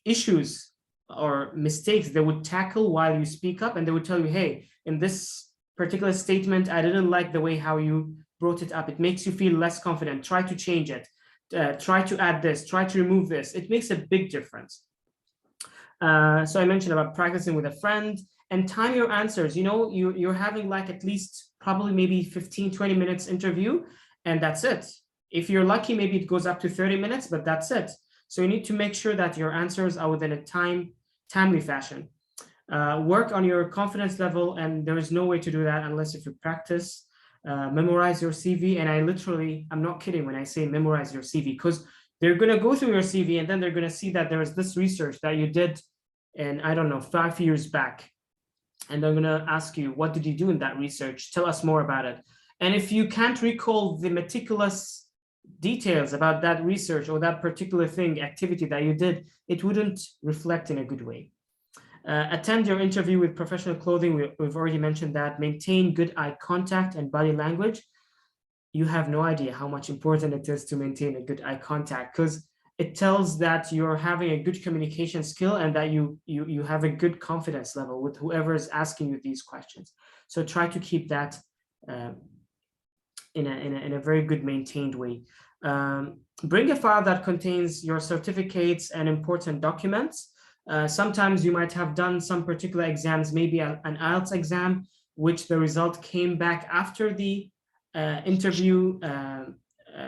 issues or mistakes they would tackle while you speak up, and they would tell you, hey, in this particular statement, I didn't like the way how you brought it up. It makes you feel less confident. Try to change it. Try to add this. Try to remove this. It makes a big difference. So I mentioned about practicing with a friend, and time your answers. You know, you're having like at least probably maybe 15, 20 minutes interview, and that's it. If you're lucky, maybe it goes up to 30 minutes, but that's it. So you need to make sure that your answers are within a timely fashion. Work on your confidence level, and there is no way to do that unless if you practice. Memorize your CV, and I'm not kidding when I say memorize your CV, because they're going to go through your CV and then they're going to see that there is this research that you did in, I don't know, 5 years back. And they're going to ask you, what did you do in that research? Tell us more about it. And if you can't recall the meticulous details about that research or that particular activity that you did, it wouldn't reflect in a good way. Attend your interview with professional clothing. We've already mentioned that. Maintain good eye contact and body language. You have no idea how much important it is to maintain a good eye contact, because it tells that you're having a good communication skill and that you have a good confidence level with whoever is asking you these questions. So try to keep that in a very good maintained way. Bring a file that contains your certificates and important documents. Sometimes you might have done some particular exams, maybe an IELTS exam, which the result came back after the interview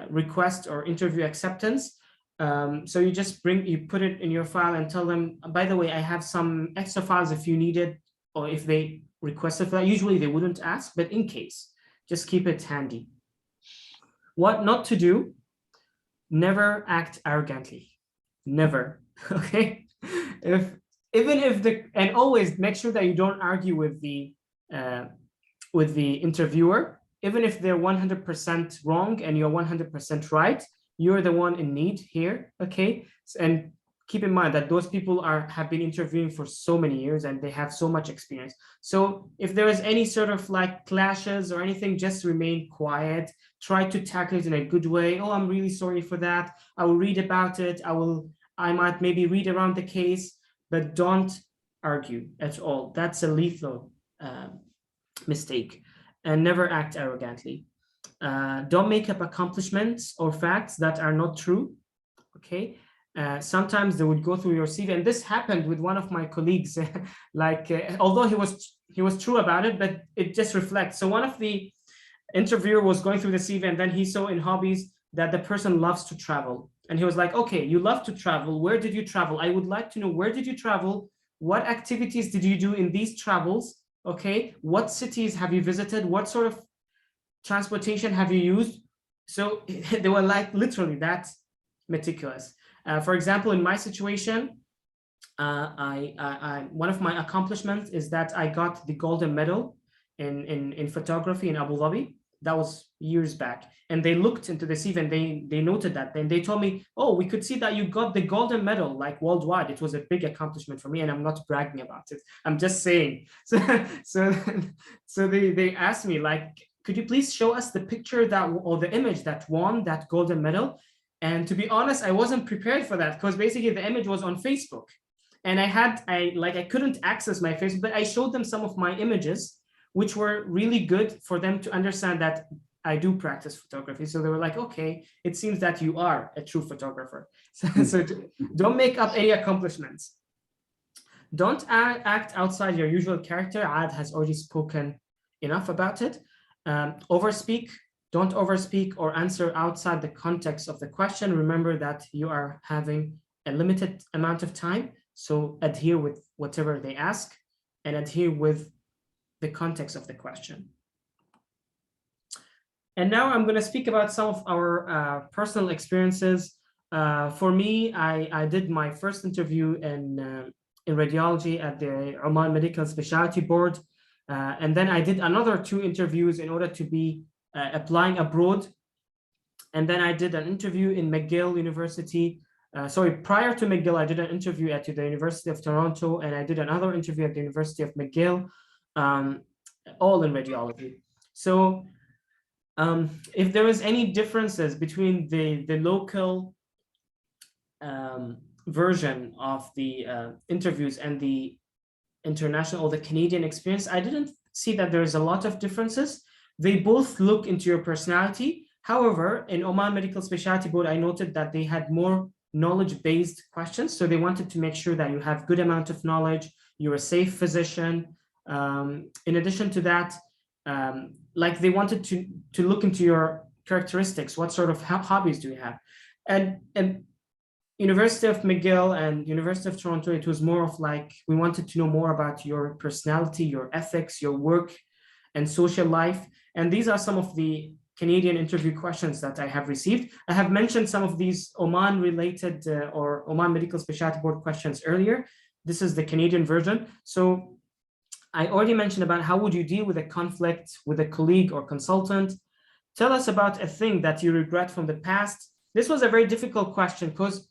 request or interview acceptance. So you just put it in your file and tell them, by the way, I have some extra files if you need it, or if they requested for that. Usually they wouldn't ask, but in case, just keep it handy. What not to do: never act arrogantly. Never. Okay. And always make sure that you don't argue with the interviewer, even if they're 100% wrong and you're 100% right. You're the one in need here. Okay. And keep in mind that those people have been interviewing for so many years and they have so much experience. So if there is any sort of like clashes or anything, just remain quiet. Try to tackle it in a good way. Oh, I'm really sorry for that. I will read about it. I might maybe read around the case, but don't argue at all. That's a lethal mistake. And never act arrogantly. Don't make up accomplishments or facts that are not true. Okay. Sometimes they would go through your CV, and this happened with one of my colleagues. Although he was true about it, but it just reflects. So one of the interviewer was going through the CV, and then he saw in hobbies that the person loves to travel. And he was like, okay, you love to travel. Where did you travel? I would like to know, where did you travel? What activities did you do in these travels? Okay, what cities have you visited? What sort of transportation have you used? So they were like literally that meticulous. For example, in my situation, one of my accomplishments is that I got the golden medal in photography in Abu Dhabi. That was years back. And they looked into the CV and they noted that. Then they told me, oh, we could see that you got the golden medal like worldwide. It was a big accomplishment for me, and I'm not bragging about it. I'm just saying. So they asked me, like, could you please show us the picture or the image that won that golden medal? And to be honest, I wasn't prepared for that, because basically the image was on Facebook. And I couldn't access my Facebook, but I showed them some of my images which were really good for them to understand that I do practice photography. So they were like, okay, it seems that you are a true photographer. So don't make up any accomplishments. Don't act outside your usual character. Ayedh has already spoken enough about it. Overspeak. Don't overspeak or answer outside the context of the question. Remember that you are having a limited amount of time. So adhere with whatever they ask and adhere with the context of the question. And now I'm going to speak about some of our personal experiences. For me, I did my first interview in radiology at the Oman Medical Specialty Board. And then I did another 2 interviews in order to be applying abroad. And then I did an interview in McGill University. Prior to McGill, I did an interview at the University of Toronto, and I did another interview at the University of McGill, all in radiology. So if there was any differences between the local version of the interviews and the international or the Canadian experience, I didn't see that there's a lot of differences. They both look into your personality. However, in Oman Medical Specialty Board, I noted that they had more knowledge-based questions. So they wanted to make sure that you have good amount of knowledge, you're a safe physician. In addition to that, like they wanted to look into your characteristics. What sort of hobbies do you have? And University of McGill and University of Toronto, it was more of like, we wanted to know more about your personality, your ethics, your work and social life. And these are some of the Canadian interview questions that I have received. I have mentioned some of these Oman related or Oman Medical Specialty Board questions earlier. This is the Canadian version. So I already mentioned about how would you deal with a conflict with a colleague or consultant. Tell us about a thing that you regret from the past. This was a very difficult question because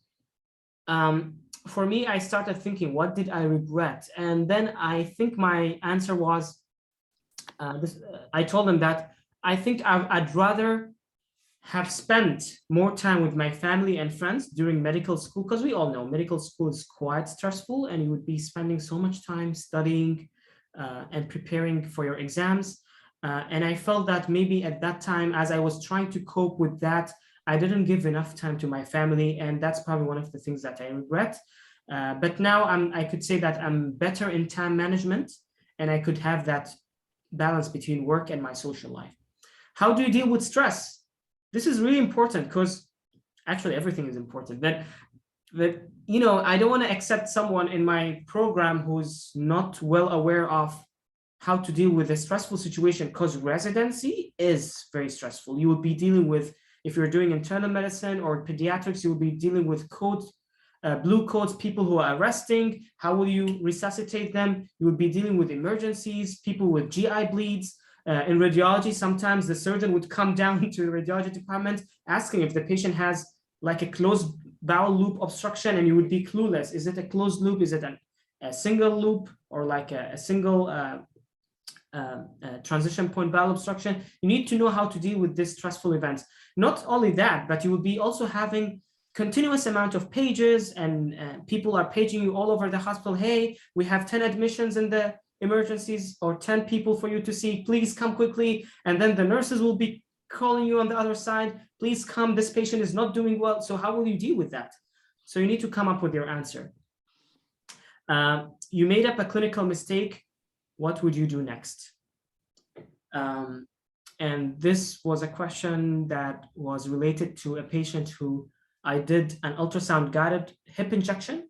for me, I started thinking, what did I regret? And then I think my answer was, I told them that I think I'd rather have spent more time with my family and friends during medical school, because we all know medical school is quite stressful and you would be spending so much time studying and preparing for your exams. And I felt that maybe at that time, as I was trying to cope with that, I didn't give enough time to my family. And that's probably one of the things that I regret. But now I could say that I'm better in time management and I could have that balance between work and my social life. How do you deal with stress? This is really important because actually everything is important. But you know, I don't want to accept someone in my program who's not well aware of how to deal with a stressful situation, because residency is very stressful. You will be dealing with, if you're doing internal medicine or pediatrics, you will be dealing with blue coats, people who are arresting. How will you resuscitate them? You will be dealing with emergencies, people with GI bleeds. In radiology, sometimes the surgeon would come down to the radiology department asking if the patient has like a closed bowel loop obstruction, and you would be clueless. Is it a closed loop? Is it a single loop or like a single transition point bowel obstruction? You need to know how to deal with these stressful events. Not only that, but you will be also having continuous amount of pages and people are paging you all over the hospital. Hey, we have 10 admissions in the emergencies or 10 people for you to see, please come quickly. And then the nurses will be calling you on the other side, please come, this patient is not doing well. So how will you deal with that? So you need to come up with your answer. You made up a clinical mistake, what would you do next? And this was a question that was related to a patient who I did an ultrasound guided hip injection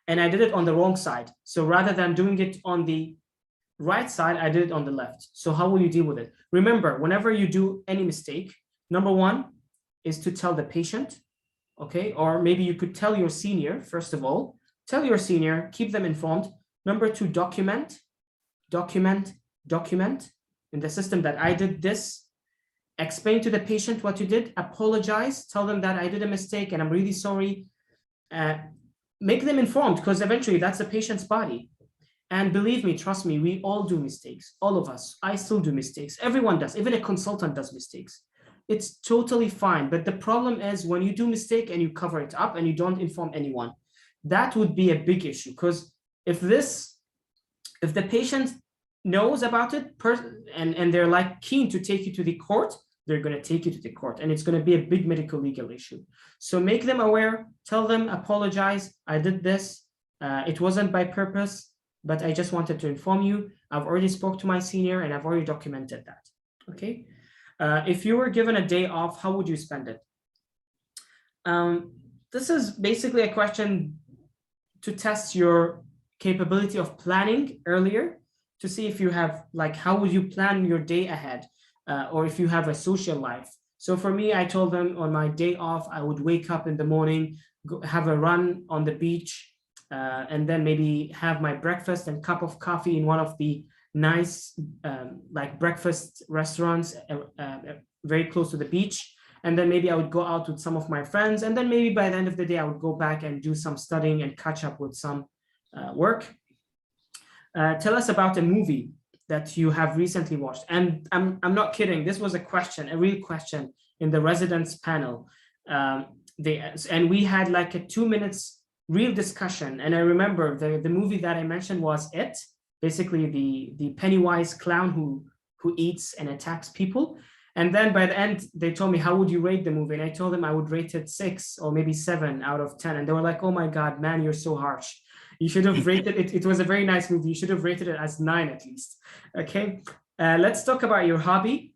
and I did it on the wrong side. So rather than doing it on the right side, I did it on the left. So how will you deal with it? Remember, whenever you do any mistake, number one is to tell the patient, okay? Or maybe you could tell your senior, first of all, tell your senior, keep them informed. Number two, document in the system that I did this, explain to the patient what you did, apologize, tell them that I did a mistake and I'm really sorry. Make them informed, because eventually that's the patient's body. And believe me, trust me, we all do mistakes, all of us. I still do mistakes. Everyone does, even a consultant does mistakes. It's totally fine. But the problem is when you do mistake and you cover it up and you don't inform anyone, that would be a big issue. Because if the patient knows about it and they're like keen to take you to the court, they're going to take you to the court, and it's going to be a big medical legal issue. So make them aware, tell them, apologize, I did this, it wasn't by purpose, but I just wanted to inform you. I've already spoke to my senior and I've already documented that. Okay. If you were given a day off, how would you spend it? This is basically a question to test your capability of planning earlier, to see if you have, like, how would you plan your day ahead, or if you have a social life. So for me, I told them on my day off, I would wake up in the morning, go have a run on the beach, and then maybe have my breakfast and cup of coffee in one of the nice like breakfast restaurants very close to the beach. And then maybe I would go out with some of my friends, and then maybe by the end of the day, I would go back and do some studying and catch up with some work. Tell us about a movie that you have recently watched. And I'm not kidding, this was a question, a real question in the residence panel. And we had like a 2 minutes real discussion. And I remember the movie that I mentioned was It, basically the Pennywise clown who eats and attacks people. And then by the end, they told me, how would you rate the movie? And I told them I would rate it 6 or maybe 7 out of 10. And they were like, oh my God, man, you're so harsh. You should have rated it. It was a very nice movie. You should have rated it as 9 at least. Okay, let's talk about your hobby.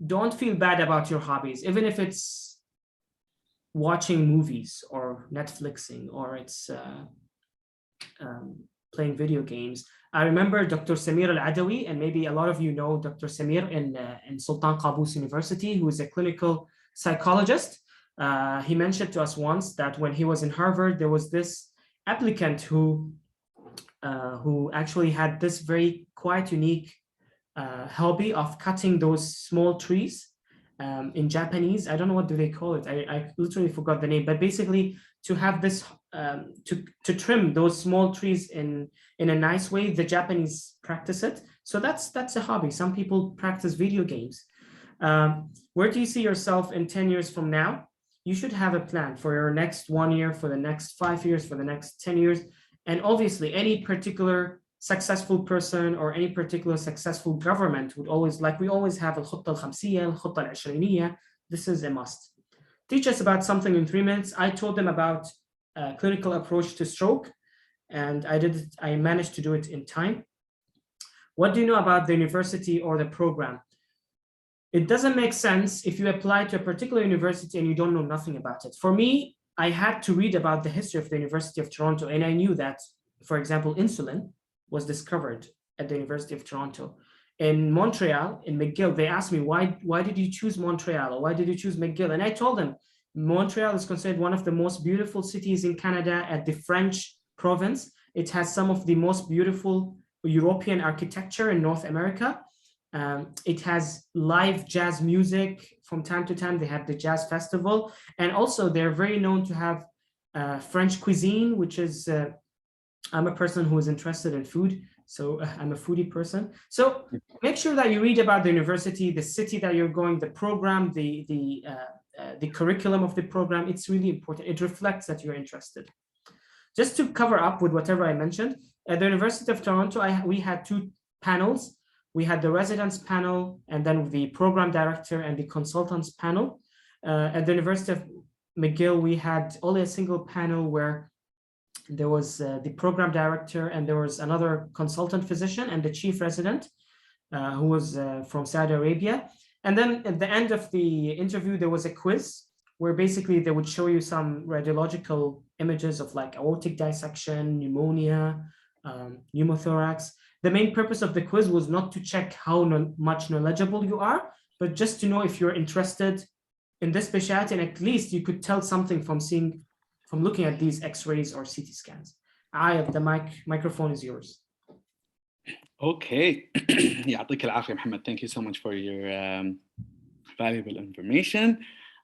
Don't feel bad about your hobbies, even if it's watching movies or Netflixing, or it's playing video games. I remember Dr. Samir Al-Adawi, and maybe a lot of you know Dr. Samir in Sultan Qaboos University, who is a clinical psychologist. He mentioned to us once that when he was in Harvard, there was this applicant who actually had this very quite unique hobby of cutting those small trees in Japanese. I don't know what do they call it. I literally forgot the name, but basically to have this to trim those small trees in a nice way. The Japanese practice it. So that's a hobby. Some people practice video games. Where do you see yourself in 10 years from now? You should have a plan for your next 1 year, for the next 5 years, for the next 10 years. And obviously any particular successful person or any particular successful government would always, like we always have الخطة الخمسية, الخطة العشرينية. This is a must. Teach us about something in 3 minutes. I told them about a clinical approach to stroke, and I managed to do it in time. What do you know about the university or the program? It doesn't make sense if you apply to a particular university and you don't know nothing about it. For me, I had to read about the history of the University of Toronto, and I knew that, for example, insulin was discovered at the University of Toronto. In Montreal, in McGill, they asked me, why did you choose Montreal, or why did you choose McGill? And I told them, Montreal is considered one of the most beautiful cities in Canada at the French province. It has some of the most beautiful European architecture in North America. It has live jazz music from time to time. They have the jazz festival. And also they're very known to have French cuisine, which is, I'm a person who is interested in food. So I'm a foodie person. So make sure that you read about the university, the city that you're going, the program, the curriculum of the program. It's really important. It reflects that you're interested. Just to cover up with whatever I mentioned, at the University of Toronto, we had 2 panels. We had the residence panel, and then the program director and the consultants panel. At the University of McGill, we had only a single panel where there was the program director, and there was another consultant physician and the chief resident who was from Saudi Arabia. And then at the end of the interview, there was a quiz where basically they would show you some radiological images of like aortic dissection, pneumonia, pneumothorax. The main purpose of the quiz was not to check how much knowledgeable you are, but just to know if you're interested in this specialty, and at least you could tell something from looking at these X-rays or CT scans. Ayedh, the microphone is yours. Okay. يعطيك العافية, Mohamed. Thank you so much for your valuable information.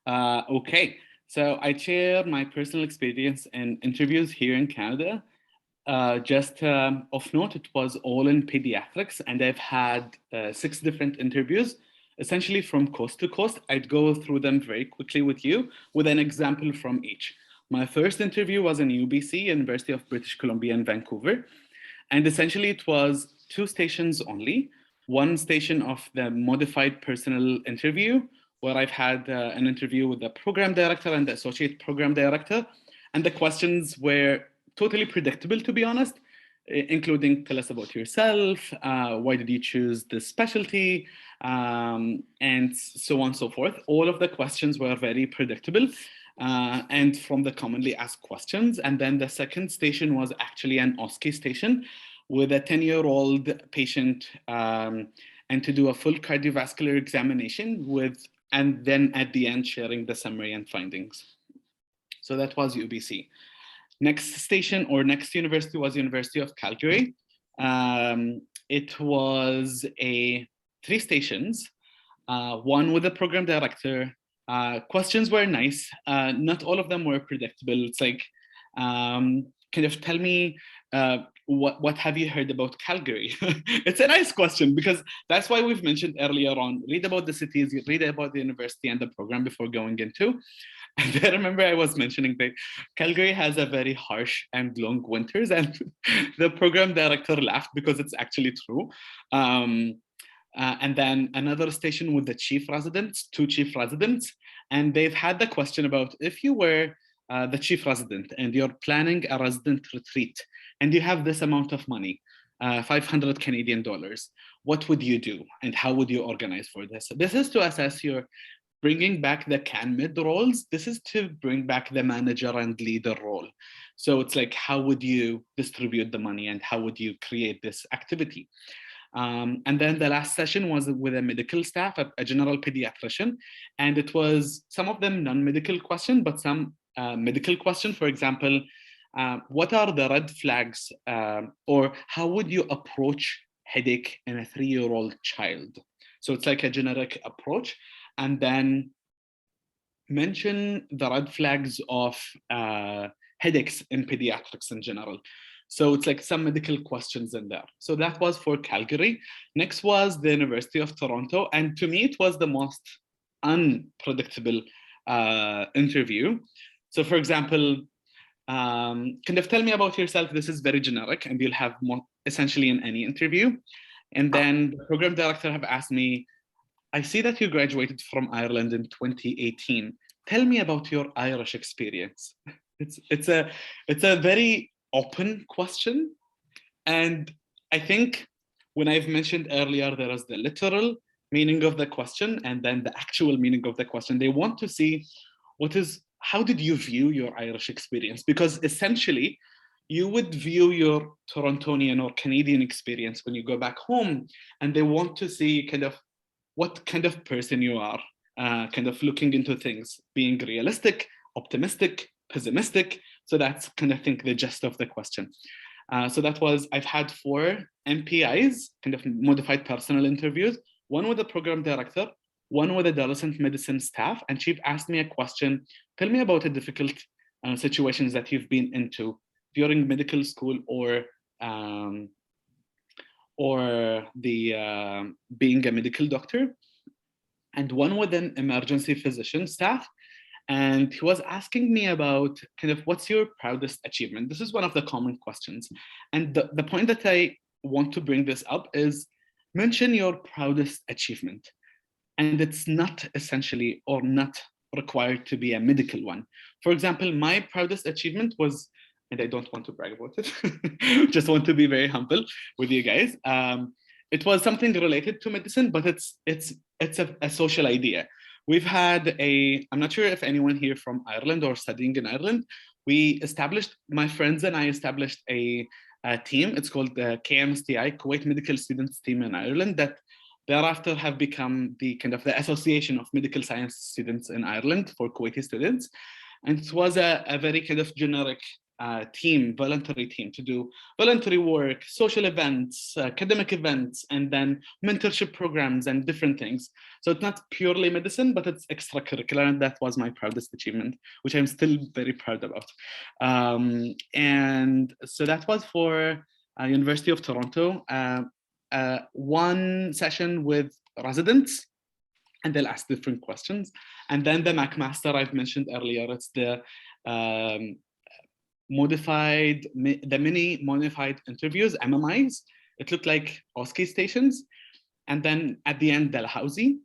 Okay, so I share my personal experience in interviews here in Canada. Just of note, it was all in pediatrics, and I've had 6 different interviews, essentially from coast to coast. I'd go through them very quickly with you, with an example from each. My first interview was in UBC, University of British Columbia in Vancouver. And essentially it was 2 stations only. One station of the modified personal interview, where I've had an interview with the program director and the associate program director. And the questions were totally predictable, to be honest, including tell us about yourself, why did you choose this specialty, and so on and so forth. All of the questions were very predictable and from the commonly asked questions. And then the second station was actually an OSCE station with a 10-year-old patient and to do a full cardiovascular examination with, and then at the end sharing the summary and findings. So that was UBC. Next station or next university was University of Calgary. It was 3 stations, one with the program director. Questions were nice. Not all of them were predictable. It's like, kind of tell me, what have you heard about Calgary? It's a nice question because that's why we've mentioned earlier on, read about the cities, read about the university and the program before going into. And I remember I was mentioning that Calgary has a very harsh and long winters, and the program director laughed because it's actually true. And then another station with the chief residents, 2 chief residents, and they've had the question about if you were the chief resident and you're planning a resident retreat and you have this amount of money, 500 Canadian dollars, what would you do and how would you organize for this? This is to assess your bringing back the CanMEDS roles. This is to bring back the manager and leader role. So it's like, how would you distribute the money and how would you create this activity? And then the last session was with a medical staff, a general pediatrician, and it was some of them non-medical question, but some medical question. For example, what are the red flags or how would you approach headache in a 3-year-old child? So it's like a generic approach. And then mention the red flags of headaches in pediatrics in general. So it's like some medical questions in there. So that was for Calgary. Next was the University of Toronto. And to me, it was the most unpredictable interview. So for example, kind of tell me about yourself. This is very generic and you'll have more essentially in any interview. And then the program director have asked me, I see that you graduated from Ireland in 2018. Tell me about your Irish experience. It's a very open question. And I think when I've mentioned earlier, there is the literal meaning of the question and then the actual meaning of the question. They want to see how did you view your Irish experience? Because essentially, you would view your Torontonian or Canadian experience when you go back home, and they want to see kind of what kind of person you are, kind of looking into things, being realistic, optimistic, pessimistic. So that's kind of, I think, the gist of the question. So that was, I've had 4 MPIs, kind of modified personal interviews, one with the program director, one with the adolescent medicine staff, and she asked me a question, tell me about the difficult situations that you've been into during medical school or being a medical doctor, and one with an emergency physician staff. And he was asking me about kind of what's your proudest achievement? This is one of the common questions. And the point that I want to bring this up is mention your proudest achievement. And it's not essentially or not required to be a medical one. For example, my proudest achievement was, and I don't want to brag about it, just want to be very humble with you guys. It was something related to medicine, but it's a social idea. We've had I'm not sure if anyone here from Ireland or studying in Ireland, my friends and I established a team. It's called the KMSTI, Kuwait Medical Students Team in Ireland, that thereafter have become the kind of the Association of Medical Science Students in Ireland for Kuwaiti students. And it was a very kind of generic team, voluntary team, to do voluntary work, social events, academic events, and then mentorship programs and different things. So it's not purely medicine, but it's extracurricular, and that was my proudest achievement, which I'm still very proud about. And so that was for University of Toronto. One session with residents, and they'll ask different questions. And then the McMaster I've mentioned earlier, it's the mini modified interviews, MMIs. It looked like OSCE stations. And then at the end, Dalhousie.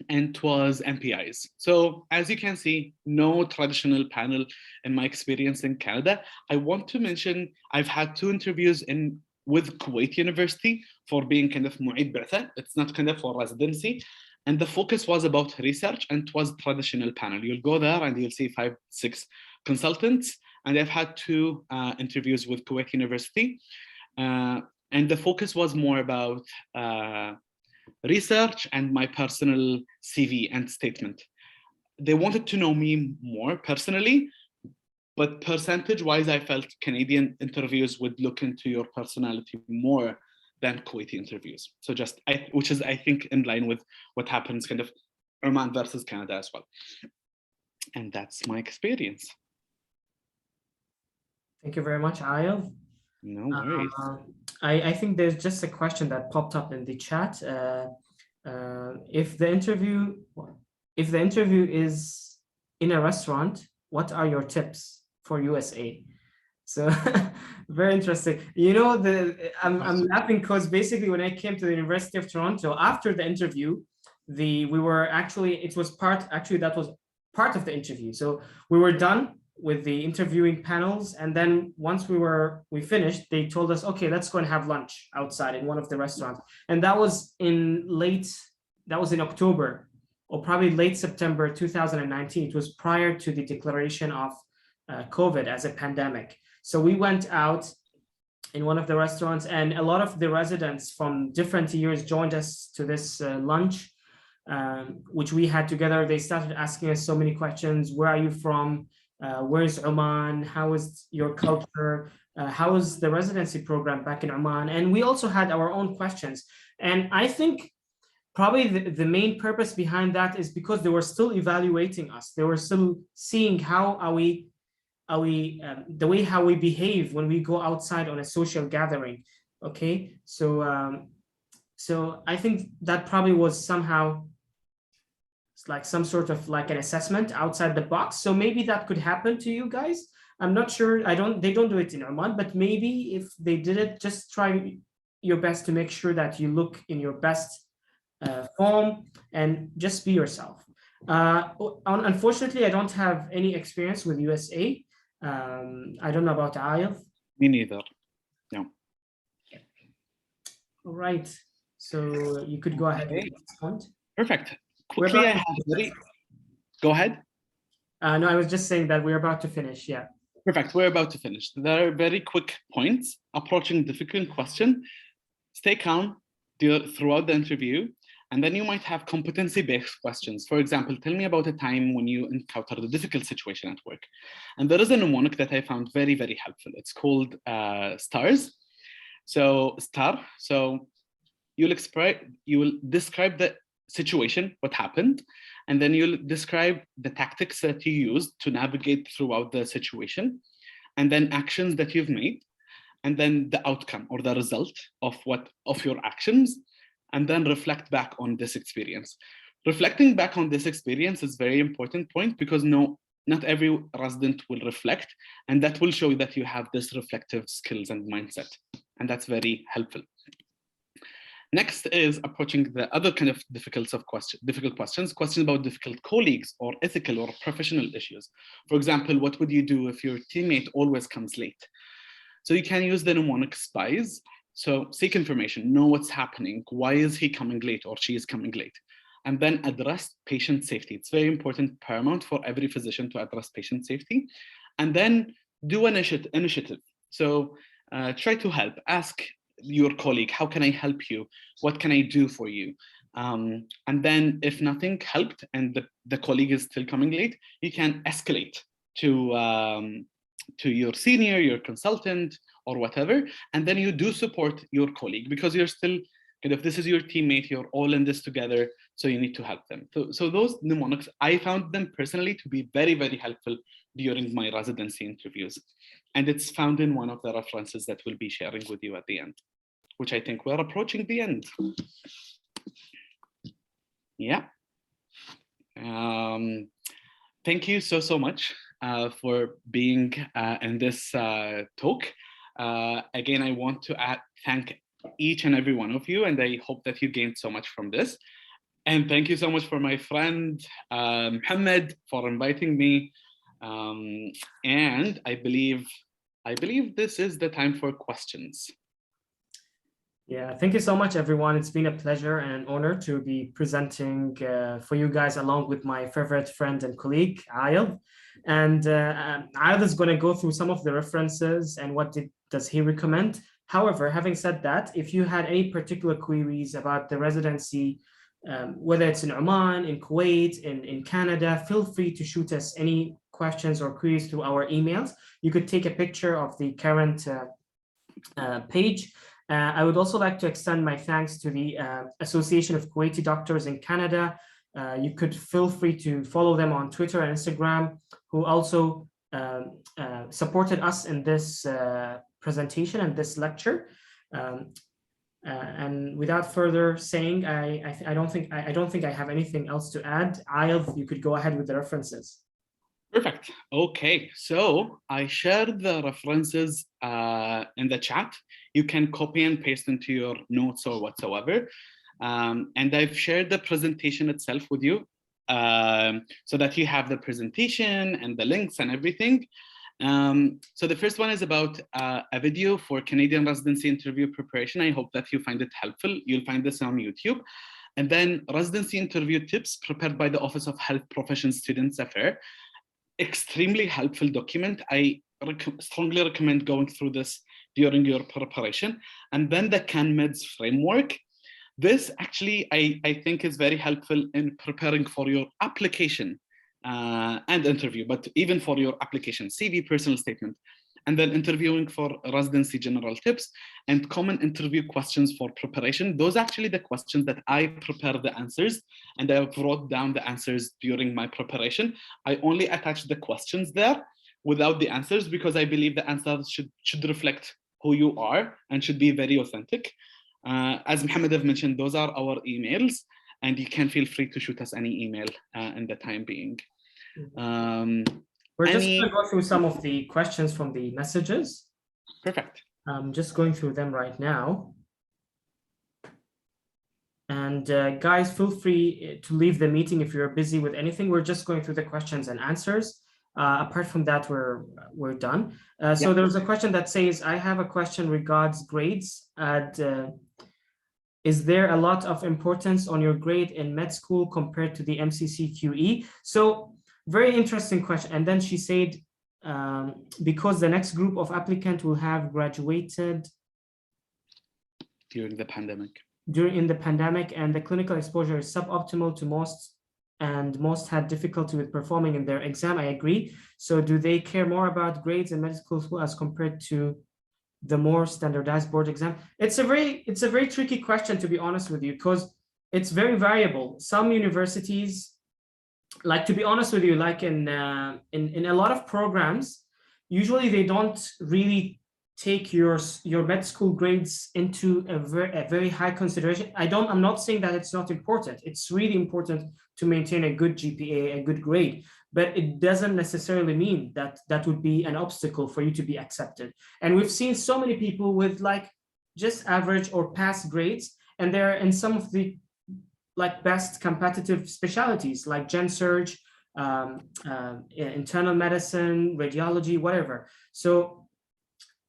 And it was MPIs. So as you can see, no traditional panel in my experience in Canada. I want to mention, I've had 2 interviews with Kuwait University for being kind of Mu'id Ba'tha. It's not kind of for residency. And the focus was about research, and it was traditional panel. You'll go there and you'll see 5, 6 consultants. And I've had 2 interviews with Kuwait University. And the focus was more about research and my personal CV and statement. They wanted to know me more personally, but percentage-wise, I felt Canadian interviews would look into your personality more than Kuwaiti interviews. So which is, I think, in line with what happens kind of Oman versus Canada as well. And that's my experience. Thank you very much, Ayedh. No worries. I think there's just a question that popped up in the chat. If the interview is in a restaurant, what are your tips for USA? So very interesting. You know, I'm laughing because basically when I came to the University of Toronto after the interview, that was part of the interview. So we were done with the interviewing panels, and then once we finished, they told us, okay, let's go and have lunch outside in one of the restaurants. And that was in October, or probably late September 2019. It was prior to the declaration of COVID as a pandemic. So we went out in one of the restaurants, and a lot of the residents from different years joined us to this lunch, which we had together. They started asking us so many questions. Where are you from? Where's Oman? How is your culture? How is the residency program back in Oman? And we also had our own questions. And I think probably the main purpose behind that is because they were still evaluating us. They were still seeing how we behave when we go outside on a social gathering. Okay, so I think that probably was somehow like some sort of like an assessment outside the box. So maybe that could happen to you guys. I'm not sure. They don't do it in Oman, but maybe if they did it, just try your best to make sure that you look in your best form and just be yourself. Unfortunately, I don't have any experience with USA. I don't know about Ayedh. Me neither. No. All right. So you could go ahead with this point. Perfect. Quickly, go ahead. No, I was just saying that we're about to finish. Yeah. Perfect. We're about to finish. There are very quick points. Approaching difficult question. Stay calm throughout the interview. And then you might have competency-based questions. For example, tell me about a time when you encountered a difficult situation at work. And there is a mnemonic that I found very, very helpful. It's called STARS. So STAR. So you will describe the situation, what happened, and then you'll describe the tactics that you used to navigate throughout the situation, and then actions that you've made, and then the outcome or the result of your actions, and then reflect back on this experience. Reflecting back on this experience is a very important point because not every resident will reflect, and that will show that you have this reflective skills and mindset, and that's very helpful. Next is approaching the other kind of difficult questions about difficult colleagues or ethical or professional issues. For example, what would you do if your teammate always comes late? So you can use the mnemonic SPIES. So seek information, know what's happening, why is he coming late or she is coming late? And then address patient safety. It's very important, paramount for every physician to address patient safety. And then do an initiative. So try to help, ask your colleague, how can I help you? What can I do for you? And then if nothing helped and the colleague is still coming late, you can escalate to your senior, your consultant, or whatever. And then you do support your colleague because you're still, this is your teammate, you're all in this together, so you need to help them. So those mnemonics, I found them personally to be very, very helpful during my residency interviews. And it's found in one of the references that we'll be sharing with you at the end, which I think we're approaching the end. Yeah. Thank you so much for being in this talk. Again, I want to thank each and every one of you, and I hope that you gained so much from this. And thank you so much for my friend Mohamed for inviting me. And I believe this is the time for questions. Yeah, thank you so much, everyone. It's been a pleasure and an honor to be presenting for you guys along with my favorite friend and colleague, Ayedh. And Ayedh is going to go through some of the references and what does he recommend. However, having said that, if you had any particular queries about the residency, whether it's in Oman, in Kuwait, in Canada, feel free to shoot us any questions or queries through our emails. You could take a picture of the current page. I would also like to extend my thanks to the Association of Kuwaiti Doctors in Canada. You could feel free to follow them on Twitter and Instagram, who also supported us in this presentation and this lecture. And without further saying, I don't think I have anything else to add. Ayedh, you could go ahead with the references. Perfect. Okay, so I shared the references in the chat. You can copy and paste into your notes or whatsoever. And I've shared the presentation itself with you so that you have the presentation and the links and everything. So the first one is about a video for Canadian residency interview preparation. I hope that you find it helpful. You'll find this on YouTube. And then residency interview tips prepared by the Office of Health Professions Students Affairs. Extremely helpful document. I strongly recommend going through this during your preparation. And then the CanMEDS framework. This actually, I think is very helpful in preparing for your application and interview, but even for your application, CV, personal statement, and then interviewing for residency general tips and common interview questions for preparation. Those are actually the questions that I prepare the answers, and I wrote down the answers during my preparation. I only attached the questions there without the answers because I believe the answers should reflect who you are and should be very authentic. As Mohamed have mentioned, those are our emails, and you can feel free to shoot us any email in the time being. We're just going to go through some of the questions from the messages. Perfect. I'm just going through them right now. And guys, feel free to leave the meeting if you're busy with anything. We're just going through the questions and answers. Apart from that, we're done. So there's a question that says, I have a question regards grades. Is there a lot of importance on your grade in med school compared to the MCCQE? So very interesting question. And then she said, because the next group of applicants will have graduated during the pandemic. In the pandemic, and the clinical exposure is suboptimal to most, and most had difficulty with performing in their exam. I agree. So do they care more about grades in medical school as compared to the more standardized board exam? It's a very tricky question, to be honest with you, because it's very variable. Some universities, like, to be honest with you, like in a lot of programs, usually they don't really take your med school grades into a very high consideration. I'm not saying that it's not important. It's really important to maintain a good GPA, a good grade, but it doesn't necessarily mean that that would be an obstacle for you to be accepted. And we've seen so many people with like just average or pass grades, and they're in some of the like best competitive specialties like gen surg, internal medicine, radiology, whatever. So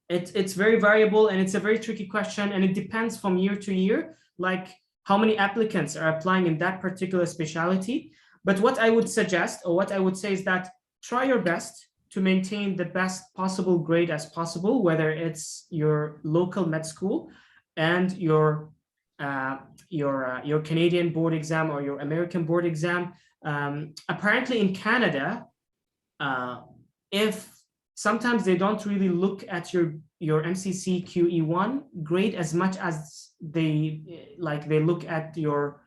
it's very variable, and it's a very tricky question, and it depends from year to year, like how many applicants are applying in that particular specialty. But what I would suggest, or what I would say, is that try your best to maintain the best possible grade as possible, whether it's your local med school and your Canadian board exam or your American board exam. Apparently in Canada, if sometimes they don't really look at your MCCQE1 grade as much as they look at your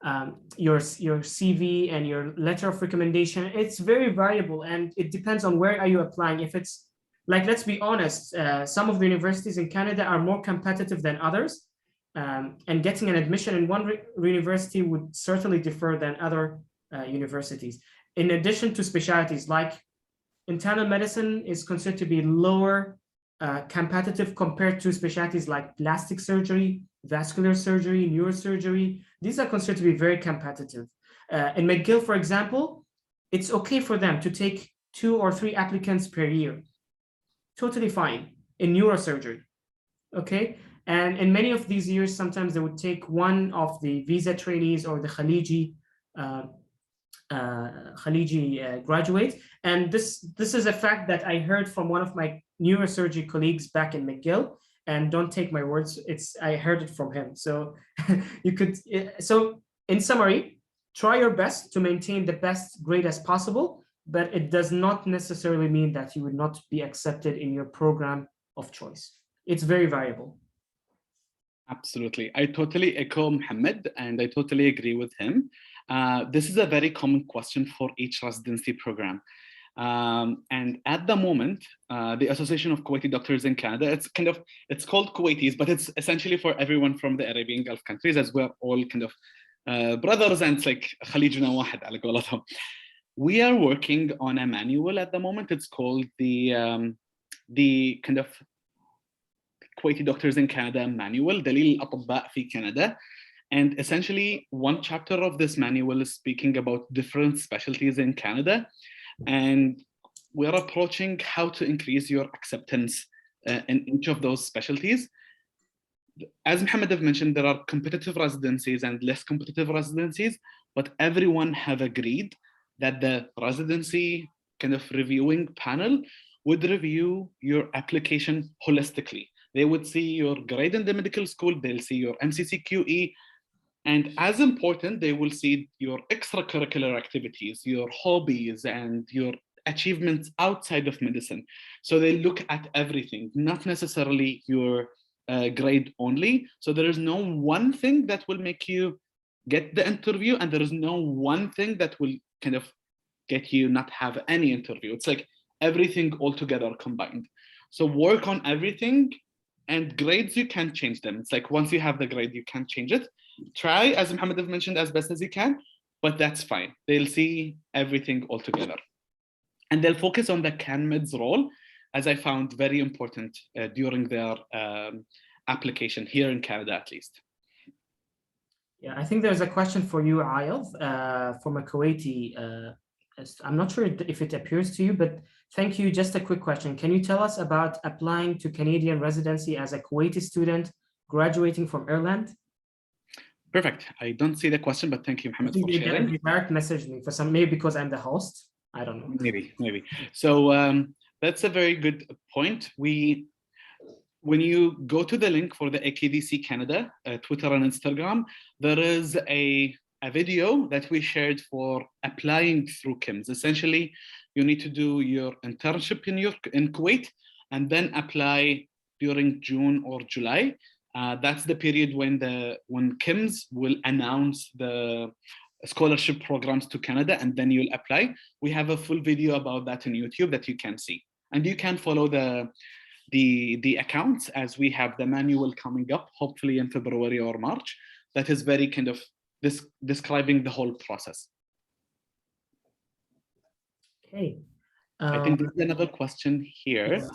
CV and your letter of recommendation. It's very variable, and it depends on where are you applying. If it's like, let's be honest, some of the universities in Canada are more competitive than others, and getting an admission in one university would certainly differ than other universities. In addition to specialties, like internal medicine is considered to be lower competitive compared to specialties like plastic surgery, vascular surgery, neurosurgery. These are considered to be very competitive. In McGill, for example, it's okay for them to take 2 or 3 applicants per year. Totally fine in neurosurgery, okay? And in many of these years, sometimes they would take one of the visa trainees or the Khaliji graduates. And this is a fact that I heard from one of my neurosurgery colleagues back in McGill, and don't take my words, I heard it from him. So you could, so in summary, try your best to maintain the best grade as possible, but it does not necessarily mean that you would not be accepted in your program of choice. It's very variable. Absolutely. I totally echo Mohamed, and I totally agree with him. This is a very common question for each residency program. And at the moment, the Association of Kuwaiti Doctors in Canada, it's called Kuwaitis, but it's essentially for everyone from the Arabian Gulf countries, as we're all kind of brothers, and it's like Khalijuna Wahid ala qawlatahum. We are working on a manual at the moment. It's called the kind of Kuwaiti Doctors in Canada manual, Dalil الأطباء في Canada. And essentially, one chapter of this manual is speaking about different specialties in Canada. And we're approaching how to increase your acceptance in each of those specialties. As Mohamed have mentioned, there are competitive residencies and less competitive residencies, but everyone have agreed that the residency kind of reviewing panel would review your application holistically. They would see your grade in the medical school, they'll see your MCCQE, and as important, they will see your extracurricular activities, your hobbies, and your achievements outside of medicine. So they look at everything, not necessarily your grade only. So there is no one thing that will make you get the interview, and there is no one thing that will kind of get you not have any interview. It's like everything all together combined. So work on everything, and grades, you can't change them. It's like once you have the grade, you can't change it. Try, as Mohamed have mentioned, as best as you can, but that's fine. They'll see everything all together. And they'll focus on the CanMEDS role, as I found very important during their application here in Canada, at least. Yeah, I think there's a question for you, Ayedh, from a Kuwaiti. I'm not sure if it appears to you, but thank you. Just a quick question. Can you tell us about applying to Canadian residency as a Kuwaiti student graduating from Ireland? Perfect. I don't see the question, but thank you, Mohamed, for sharing. They direct messaged me for some, maybe because I'm the host. I don't know. Maybe. So that's a very good point. When you go to the link for the AKDC Canada, Twitter and Instagram, there is a video that we shared for applying through KIMS. Essentially, you need to do your internship in Kuwait and then apply during June or July. That's the period when KIMS will announce the scholarship programs to Canada, and then you'll apply. We have a full video about that on YouTube that you can see, and you can follow the accounts as we have the manual coming up, hopefully in February or March. That is very kind of describing the whole process. Okay. I think there's another question here. Yeah.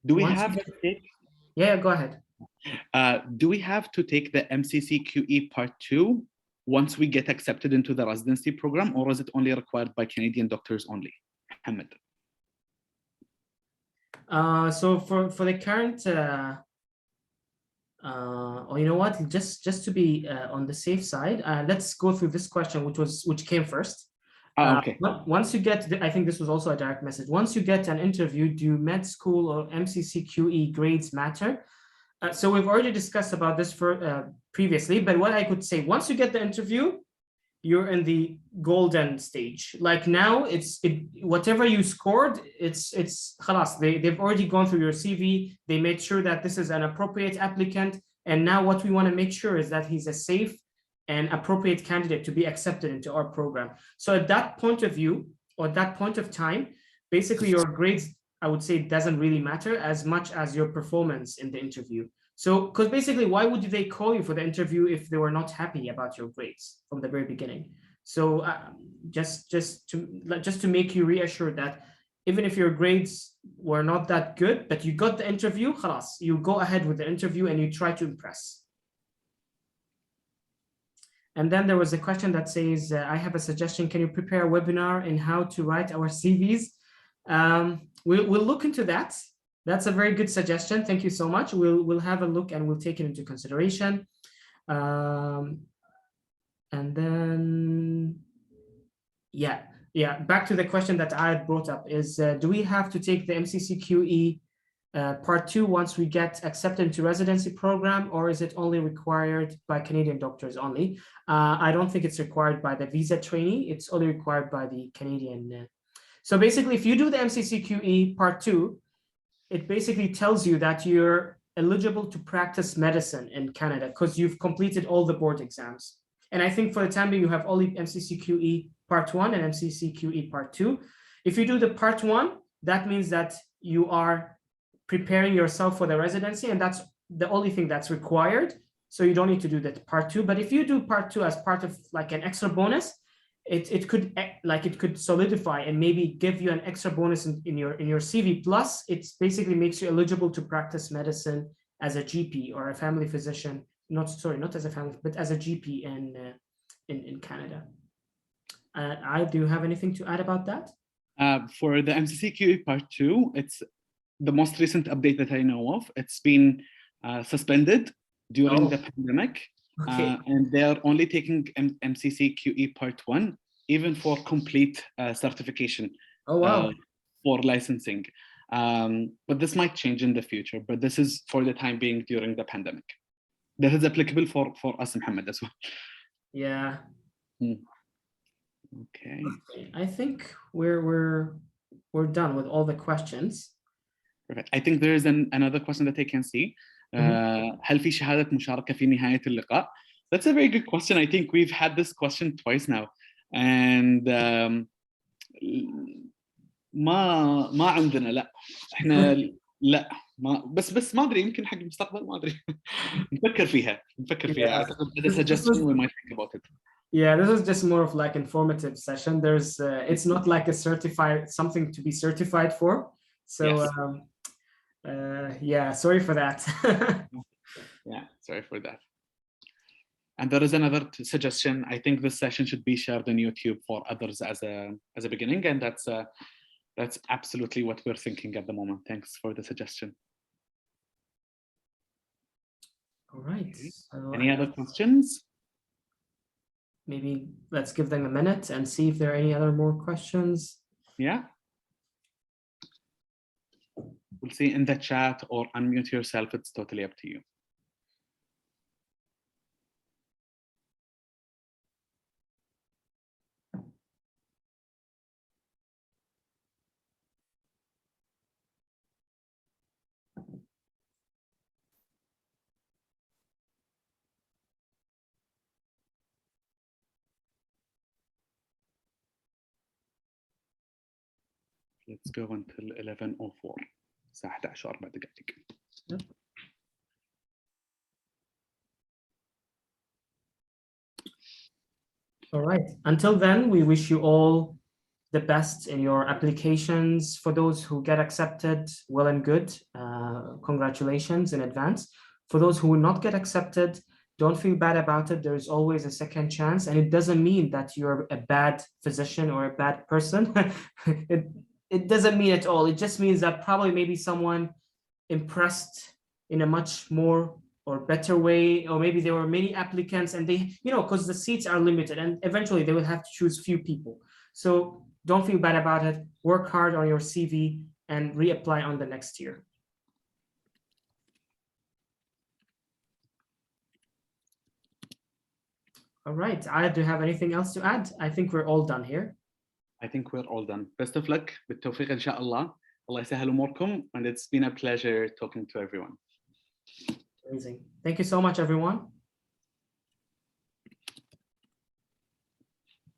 Do we have to take? Yeah, go ahead. Do we have to take the MCCQE Part 2 once we get accepted into the residency program, or is it only required by Canadian doctors only? Mohamed. So for the current, you know what? Just to be on the safe side, let's go through this question, which came first. Okay. Once you get, I think this was also a direct message. Once you get an interview, do med school or MCCQE grades matter? So we've already discussed about this previously, but what I could say, once you get the interview, you're in the golden stage. Like now, whatever you scored, it's khalas. They've already gone through your CV. They made sure that this is an appropriate applicant. And now what we want to make sure is that he's a safe and appropriate candidate to be accepted into our program. So at that point of view, or that point of time, basically your grades, I would say, doesn't really matter as much as your performance in the interview. So, because basically, why would they call you for the interview if they were not happy about your grades from the very beginning? So, just to make you reassured that even if your grades were not that good, but you got the interview, خلاص, you go ahead with the interview and you try to impress. And then there was a question that says, I have a suggestion. Can you prepare a webinar in how to write our CVs? We'll look into that. That's a very good suggestion. Thank you so much. We'll have a look and we'll take it into consideration. And then, yeah, back to the question that I had brought up is, do we have to take the MCCQE part 2 once we get accepted into residency program, or is it only required by Canadian doctors only? I don't think it's required by the visa trainee. It's only required by the Canadian. So basically, if you do the MCCQE part 2, it basically tells you that you're eligible to practice medicine in Canada because you've completed all the board exams. And I think for the time being, you have only MCCQE part 1 and MCCQE part 2. If you do the part 1, that means that you are preparing yourself for the residency, and that's the only thing that's required. So you don't need to do that part 2. But if you do part 2 as part of like an extra bonus, it could solidify and maybe give you an extra bonus in your CV. Plus, it basically makes you eligible to practice medicine as a GP or a family physician. Not as a family, but as a GP in Canada. Do you have anything to add about that? For the MCCQE part 2, it's the most recent update that I know of. It's been suspended during the pandemic. Okay. And they are only taking MCCQE part 1, even for complete certification. Oh, wow. For licensing. But this might change in the future, but this is for the time being during the pandemic. That is applicable for us, Mohamed, as well. Yeah. Okay. I think we're done with all the questions. Perfect. I think there is another question that I can see. هل في شهادة مشاركة في نهاية اللقاء? That's a very good question. I think we've had this question twice now. And ما عندنا لا. احنا لا بس ما ادري يمكن حق المستقبل ما ادري. نفكر فيها. اعتقد as a suggestion we might think about it. Yeah, this is just more of like informative session. There's it's not like a something to be certified for. So yes. Yeah, sorry for that. Yeah, sorry for that. And there is another suggestion. I think this session should be shared on YouTube for others as a beginning, and that's absolutely what we're thinking at the moment. Thanks for the suggestion. All right. So any other questions? Maybe let's give them a minute and see if there are any other more questions. Yeah. We'll see in the chat or unmute yourself. It's totally up to you. Let's go until 11:04. الساعة 11 4 دقائق. All right. Until then, we wish you all the best in your applications. For those who get accepted, well and good. Congratulations in advance. For those who will not get accepted, don't feel bad about it. There is always a second chance. And it doesn't mean that you're a bad physician or a bad person. It doesn't mean at all. It just means that probably maybe someone impressed in a much more or better way, or maybe there were many applicants and they, because the seats are limited and eventually they will have to choose few people. So don't feel bad about it. Work hard on your CV and reapply on the next year. All right. Ayedh, do you have anything else to add? I think we're all done here. I think we're all done. Best of luck. بالتوفيق إن شاء الله. الله يسهل أموركم. And it's been a pleasure talking to everyone. Amazing. Thank you so much, everyone.